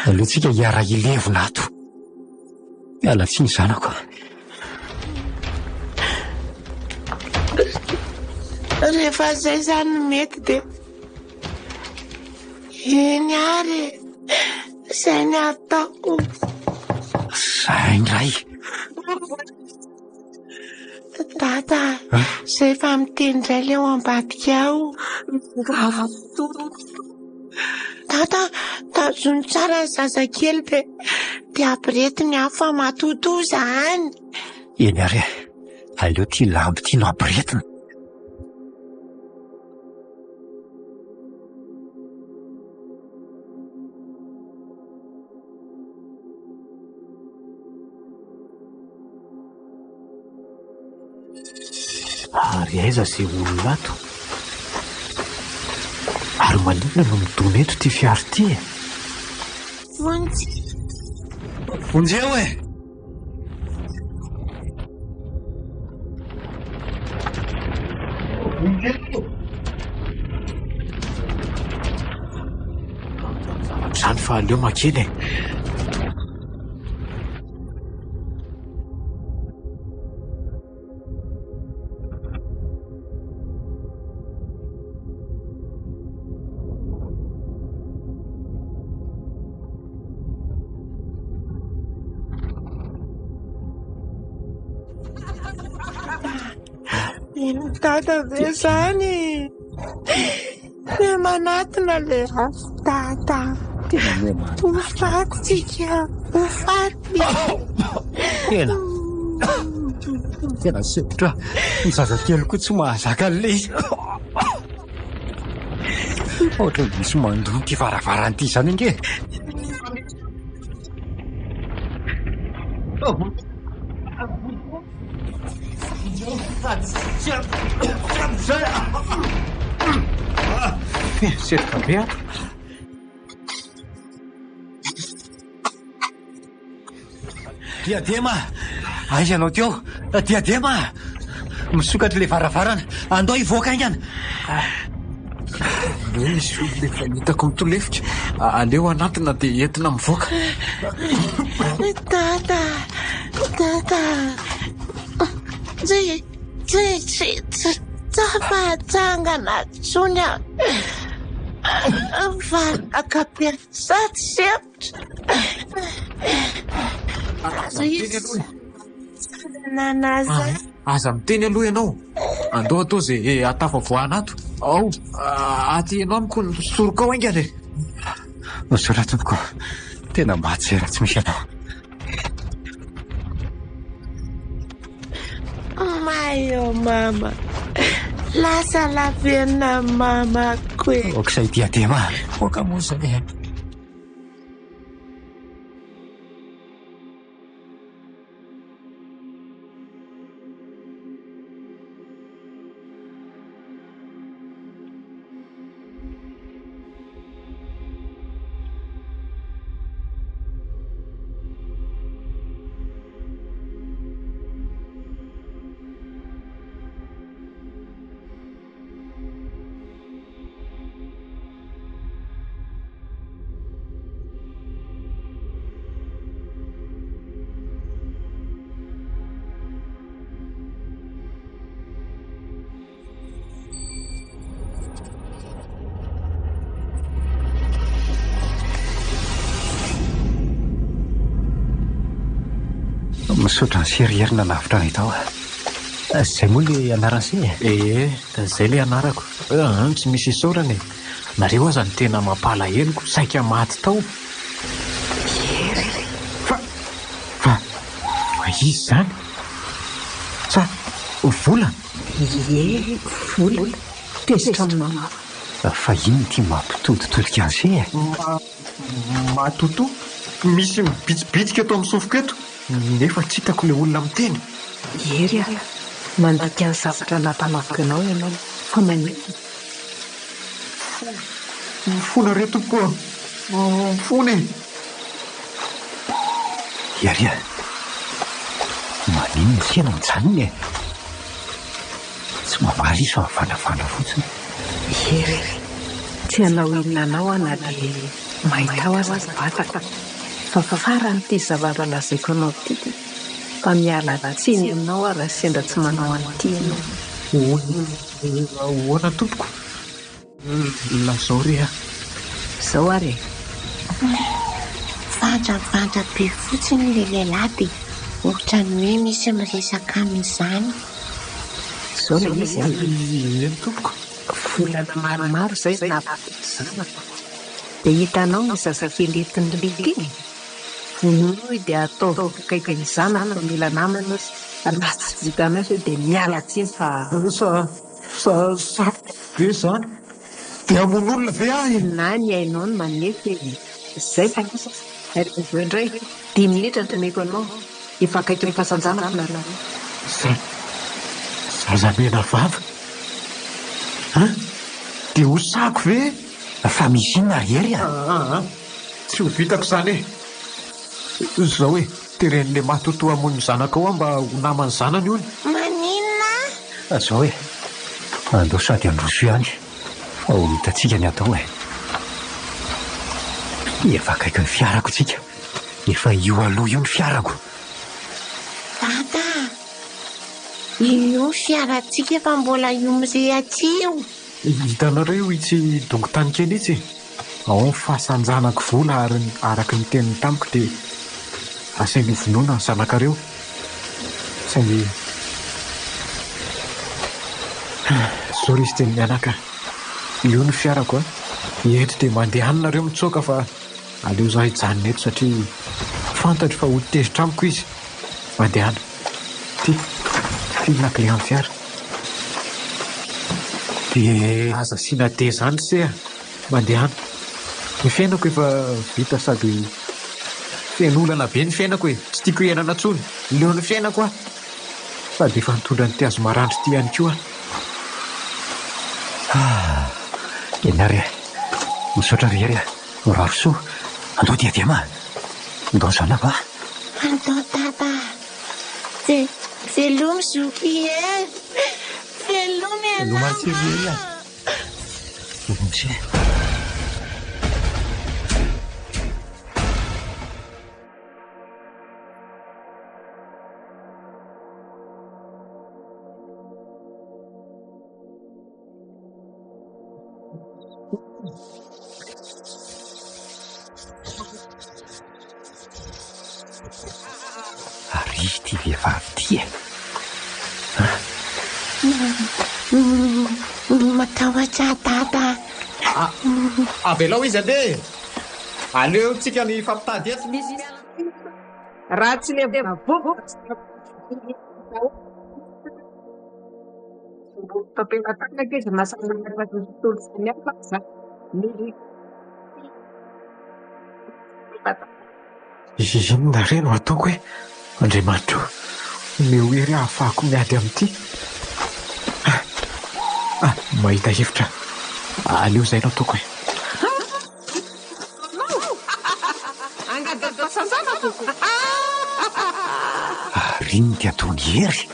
aleotsika hiara ilevona ato miala tsy ny zanako rehefa zay zany mety dia eny ary zay ny ataoko zay ndray dada zay efa miteny indray leo ambadika ao dada tazony tsara ny zazakely be dia ampiretiny hafa matoto zany eny ary aleo tia lamby tiano ampiretina ary aiza zay olona ato ary maninona no midona eto ty fiary ty vonjeo zany fa aleo makeny dada ve zany ne manatina le dada hofatytsika hofaty tena sepotra ny zazakely koa tsy mahazaka le ohatra misy mandoa ty varavaranty zany inge setroka be ato diadema aiza anao teo diadema misokatry le varavarana andao hivoaka ingana aleo misy lefa hitako mitolefitra aleo anatina dia entina mivoaka dada tsafatsangana tsony valaka be sady sepotra nanaza aza miteny aloha ianao andao atao zay atafavoahana ato ao aty ianao amiko ny soroko ao ingany nosora tompoko tena mahatsera tsy misy anao mayo mama lasa lavena mama kwe okizay diadema voaka moa zay misotra ny serierina navitra ny tao zay moa le anaran'izay zay le anarako tsy misy isorany nareo aza ny tena mampalahelo saika maty tao fa izy zany sa vola vola tezitra mama fa iny ty mampitoditodika an'izay matoto misy mibitsibitsika atao amin'ny sofoko eto nefa tsy hitako le olona miteny ery mandika ny zavatra natanavaka anao ianao fa manety Mifona re tompo. Mifona e. Iaria, manino ny siana mijanony e. Tsy mamaly izy fa mivanavana fotsiny. Ery, tsy hanao inona anao ana dia mahita ao aza vataka fa faran'ity zavatra lazaiko anao ity fa miala tsiny aminao raha sendra tsy manao an'ity ianao. Ahoana tompoko? Lazao re a. Izao ary Vandravandrana be fotsiny ilay lehilahy dia ohatran'ny hoe misy miresaka amin'izany. izao ilay izy Eny tompoko. volana maromaro izay nampizana dia hitanao ny zazakely entin'ny lika iny vonoy dia atao kaiky ny zanaka mila namana raha tsy vitanao hoe dia miala tsiny fa Sa be zany. Dia amon'olona ve ahy? na ny hainao ny manefy izay fa avy indray 10 minitra ntomeko anao efa akaiky ny fahasanjana nareo Zazamena vava. Dia ho sako ve? Fa misy inona ery a? Tsy ho vitako zany e. Zao hoe teren'le matotoa amony zanaka ao mba ho namany zanany ony. Maninona? Zao hoe andao sady androso ihany fa ho hitantsika ny atao e. Efa akaiky ny fiarako tsika. Efa io aloha io ny fiarako. Tata, io fiarantsika fa mbola io mirehatra io. Hitanareo itsy dongontany kely itsy. Ao ny fahasanjanako vola ary araka ny teniny tamiko dia asainy vonoana ny zanakareo. Saingy sorry izy teny mianaka. Io ny fiarako a. Eto dia mandeha anareo mitsoaka fa aleo zaho hijanona eto satria fantatro fa ho tezitra amiko izy. Mandeha ana. Ty, filina clé amin'ny fiara. Dia aza siana de zany se a. Mandeha ana. Ny fiainako efa vita sady fiainolana be ny fiainako e. Tsy tiako hiainana intsony. Leo ny fiainako a. Sady efa nitondra ny tiazo marandro ty ihany koa. Enary e, misaotra rery e. Raroso, andao dia ma. Andao zanako a. Andao tata. Velomy zoky e. Velomy Velomy ianao. antsy a. Misy e. Ary ty vehivavy ty e. Matahotra tata. Avelao izy ade. Aleo tsika ny fampitady eto. raha tsy le vavo papelatanaka izy masanaa tontolo samihafa za Inona re no ataoko hoe Andriamanitro, omeo hery ahafahako miady amin'ity. Mahita hevitra. Aleo izay no ataoko hoe. Ary ny ty ataony hery.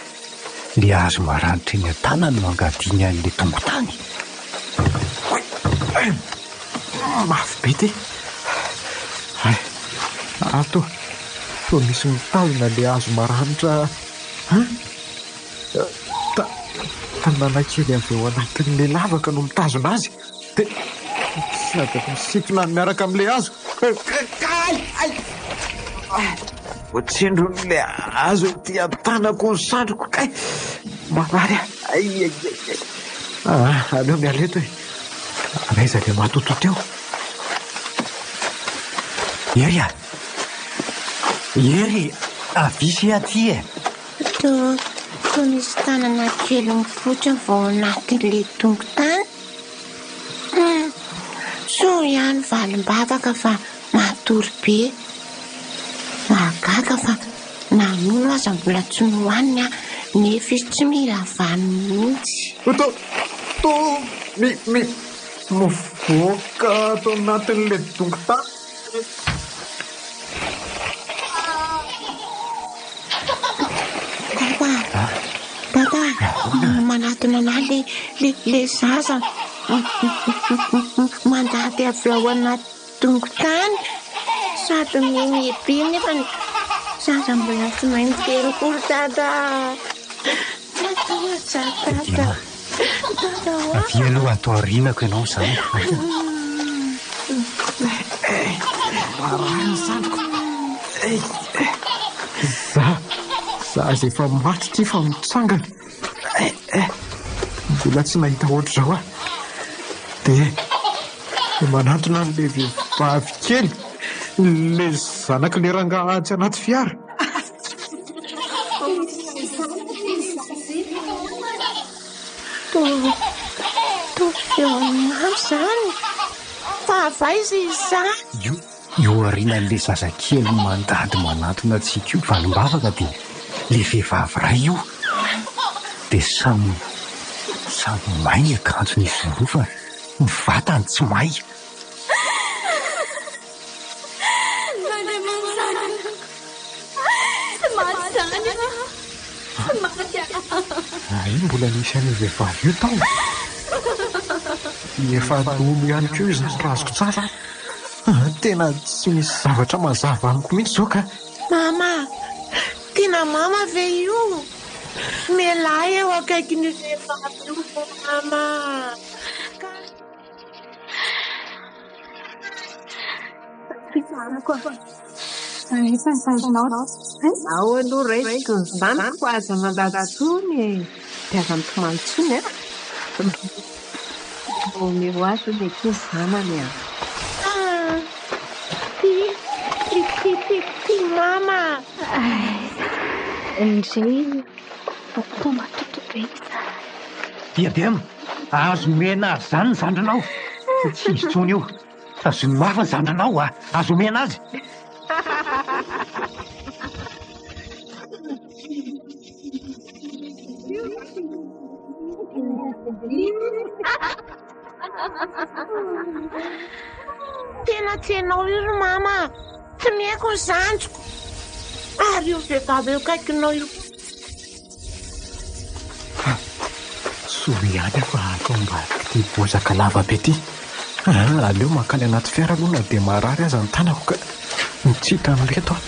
Le hazo maranitra eny an-tanany no angadiny an'le tongotany. Mafy be ty. Ato, toa misy mitazona le hazo maranitra. Tanàna kely avy eo anatin'le lavaka no mitazona azy. Dia sady misitona ny miaraka amin'le hazo. Ohatsendron'le hazo ety an-tanako ny sandroko. Marary. Aleo mialeto e. Raiza le matoto teo. Ery a. Ery, avisy aty e. Toa misy tanana kely mifotra vao anatin'le tongotany. So ihany valim-bavaka fa matory be. Mahagaga fa nanolo aza mbola tsy nohaniny nefa izy tsy mila vano mihitsy. Mivoaka atao anatin'ilay dongotany. Tata, manatona anahy le zaza mandady avy ao anaty dongotany sady mihiby nefa ny zaza mbola tsy mahay miterokory tata. avy aloha atao arinako ianao zany. Marahany zandriko. Za zay efa maty ty fa mitsangana. Mbola tsy nahita ohatr'izao aho. Dia manantona an'ilay vehivavy kely, ilay zanak'ilay rangahy tsy anaty fiara. Toviaon'ahy zany fa avaiza izany? Io arinan'ilay zazakely mandady manatona antsika io valim-bavaka dia le vehivavy ray io dia samy may akanjon'izy roa fa ny vatany tsy may. Io mbola nisy an'io vehivavy io tao. Efa domo ihany koa izany razoko tsara. Tena tsy misy zavatra mazava amiko mihitsy zao ka. Mama, tena mama ve io? Mialahy eo akaikin'ny vehivavy io mama. Ao aloha raisiko ny zanako aza mandatsony dia aza mitomany tsony omeo azy le ty zanany Ty mama. Indray tomba totobe Diadema, azo mena azy zany ny zandrinao. Tsy izy tsony io. Azo mafy ny zandrinao azo mena azy. Tena tianao io mama. Tsy mihaiko ny zandriko. Ary io vehivavy eo akaikinao io. Soa ihany fa atao mba ty bozaka lava be ty. Aleo mankany anaty fiara aloha na dia marary aza ny tanako ka mitsita amin'reto aho.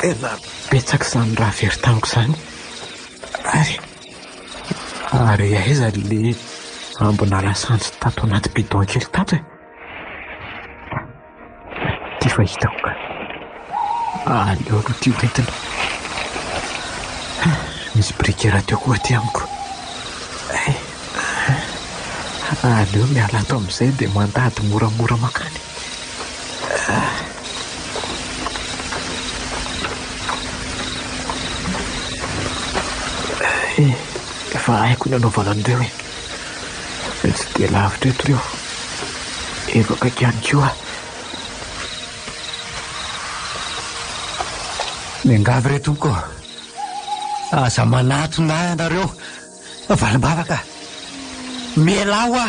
Tena betsaka izany raha very tamiko izany. Ary aiza le ambona lasantsy tato anaty bidon kely tato ty fahitako ka. Aleo aloha ty hoentina. Misy brikera teo koa ty amiko. Aleo miala ato amin'izay dia mandady moramora makany. Efa haiko ny anaovana an'ireo tsy dia lavitra eto ireo. Efa akaiky ihany koa. Miangavy reto koa. Aza manatona anareo valim-bavaka. Mialao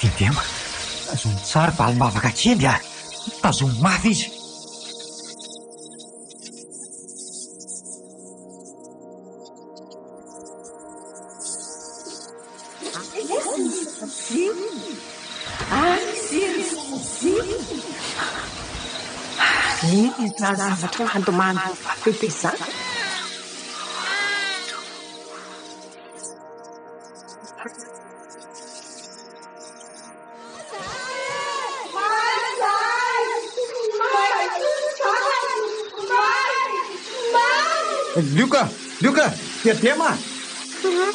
Diadema, tazomy tsara valim-bavaka kely tazomy mafy izy. zavatra mandomany bebe izany. Lioka, Diadema.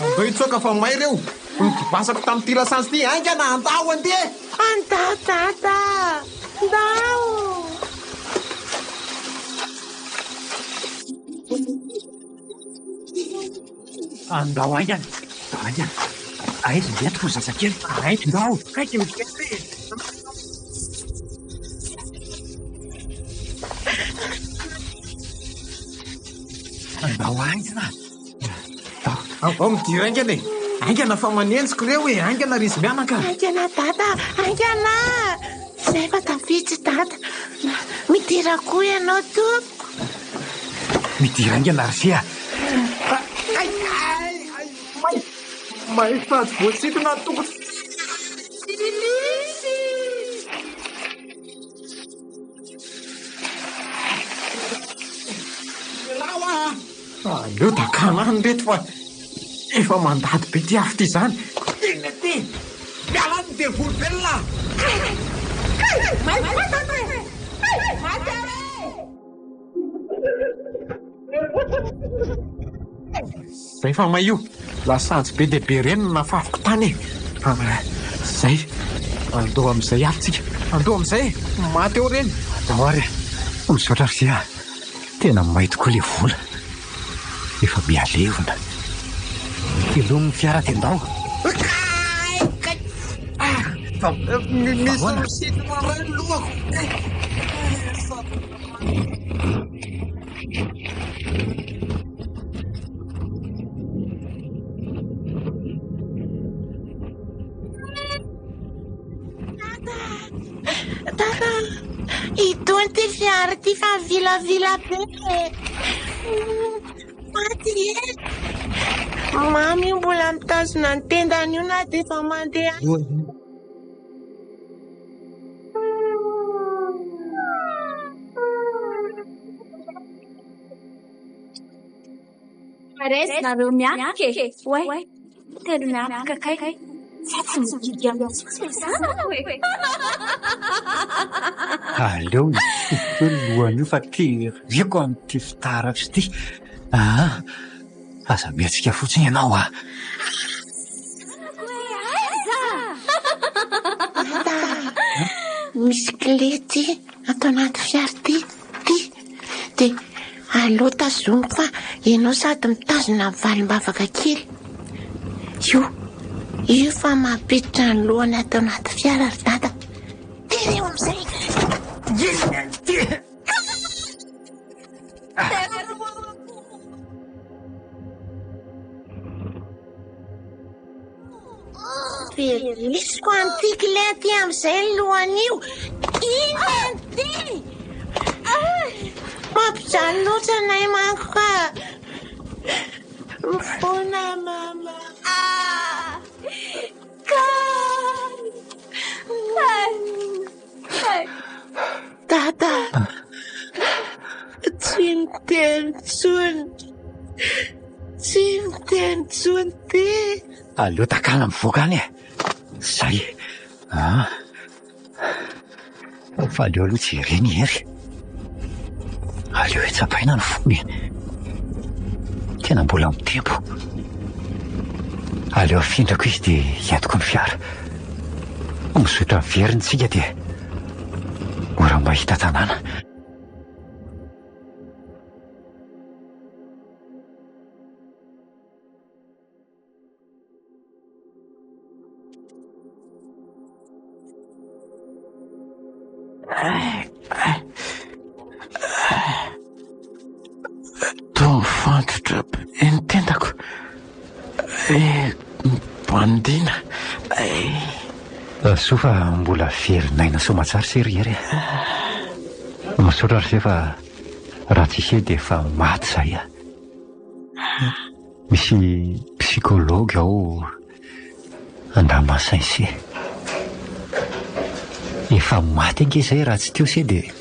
Andao itsoaka fa may ireo. Nitibasako tamin'ity lasansy ty aingana andao andeha. Andao tata. Andao. andao aingana. Aingana. Aiza ny atoko ny zazakely? Andao. Kaiky mikely. Andao aingana. Ao midira aingana e. Aingana fa manenjiko le hoe aingana rizy mianaka. Aingana dada, aingana. Zay fa tafitsy dada. Midira koa ianao toko. Midira aingana Arzia. Mahitady voasitona toko. Aleo dakanany reto fa efa mandady be ty afy ty izany. Tena ty mialany dia volobelona. Zay fa maio lasajy be dia be reny nafafiko tany e. Zay andao amin'izay alitsika. Andao amin'izay maty eo reny. Andao ary misaotra Arzia. Tena may tokoa le vola. Efa mialevona. Ilomony fiara ty andao. Misy misitona ray lohako. Dada, itony ty fiara ty fa vilavila be. Maty e. Mamy mbola mitazona ny tendany io na dia efa mandeha. Parece nareo mianaka e. Oay, tena mianaka kay. Tsy mividy amin'izay izany hoe. Aleo io lohan'io fa teriako amin'ity fitaratra ity. Aza miatsika fotsiny ianao a. Misy clé ty atao anaty fiara ty. Dia aleo tazomiko fa ianao sady mitazona valim-bavaka kely. Io fa mampiditra ny lohany atao anaty fiara ry dada. Tereo amin'izay. Felisiko an'ity clé ty amin'izay ny lohan'io. Ina ty. Mampijanotra nay manko ka. Mifona mama. Dada, tsy miteny intsony ty. Aleo takana mivoaka any e. Zay. Fa aleo aloha tsy ireny hery. Aleo hitsapaina ny fony. Tena mbola mitempo. Aleo afindrako izy dia hiatoko ny fiara. Misotra veriny tsika dia ora mahita tanàna. Tofantotra ny tendako. Bandina. Soa fa mbola verinaina somatsara seriery. Misaotra ary fa raha tsisy dia efa maty zay a. Misy psikology ao Andamasainse. Efa maty ange zay raha tsy teo se dia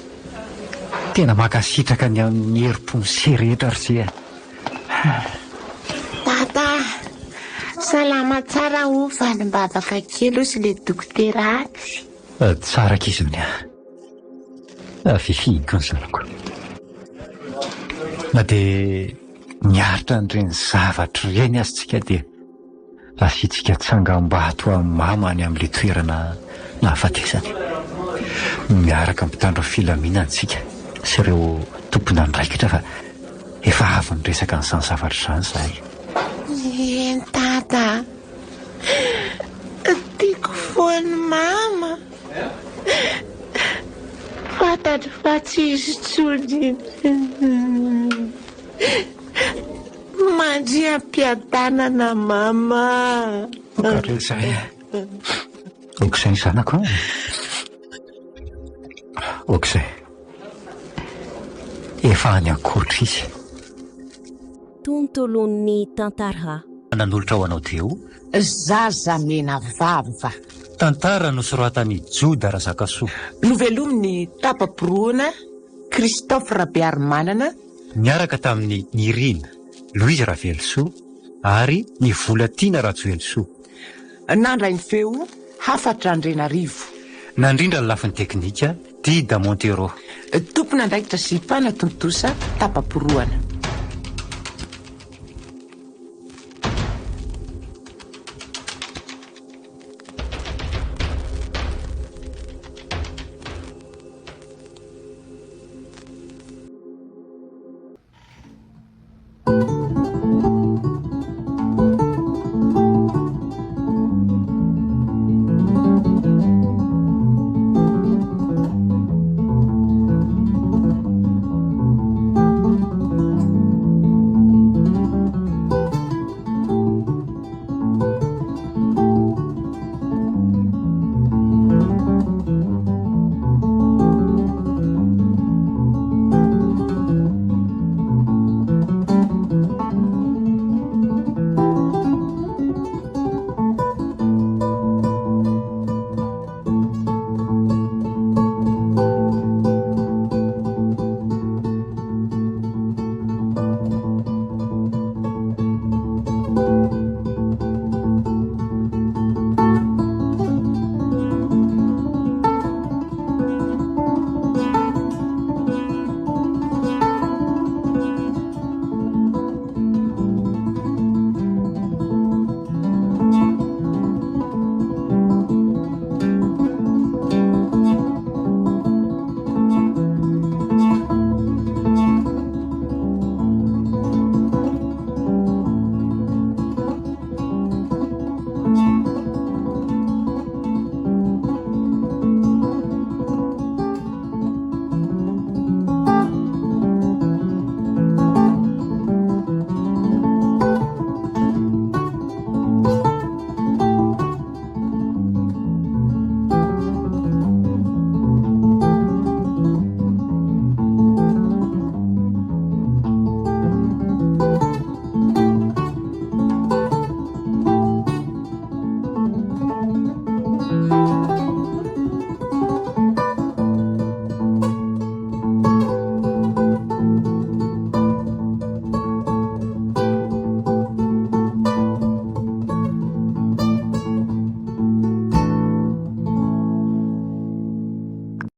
tena makasitraka ny amin'ny herim-pony serehetra ry se. Dada, salama tsara ho valim-bavaka kely ho sy le dokotera aty. Tsara kizony a. Fifiniko ny zanako. Na dia niaritra n'ireny zavatra ireny azontsika dia asitsika tsangam-bato amin'ny mama any amin'ilay toerana nahafatesany. Miaraka mitandro filaminana antsika sy ireo tompona andraikitra fa efa avy ny resaka n'izany zavatra izany zahay. Tata, tiako foany mama. Fantatro fa tsisy tsony. Mandria ampiadanana mama. Zay okizay zanako okizay efa any akoatra izy tontolon'ny tantara nanolotra ho anao teo zaza mena vava tantara nosoratany Joda Razakasoa novelominy tapaporoana Christophe Rabearimanana niaraka tamin'ny Nirina Louise Ravelsoa ary ny Volatiana Rajoelsoa nandrainy feo 400 nandrindra ny lafiny teknika Dida Montero tompona andraikitra sy mpana tontosa tapaporoana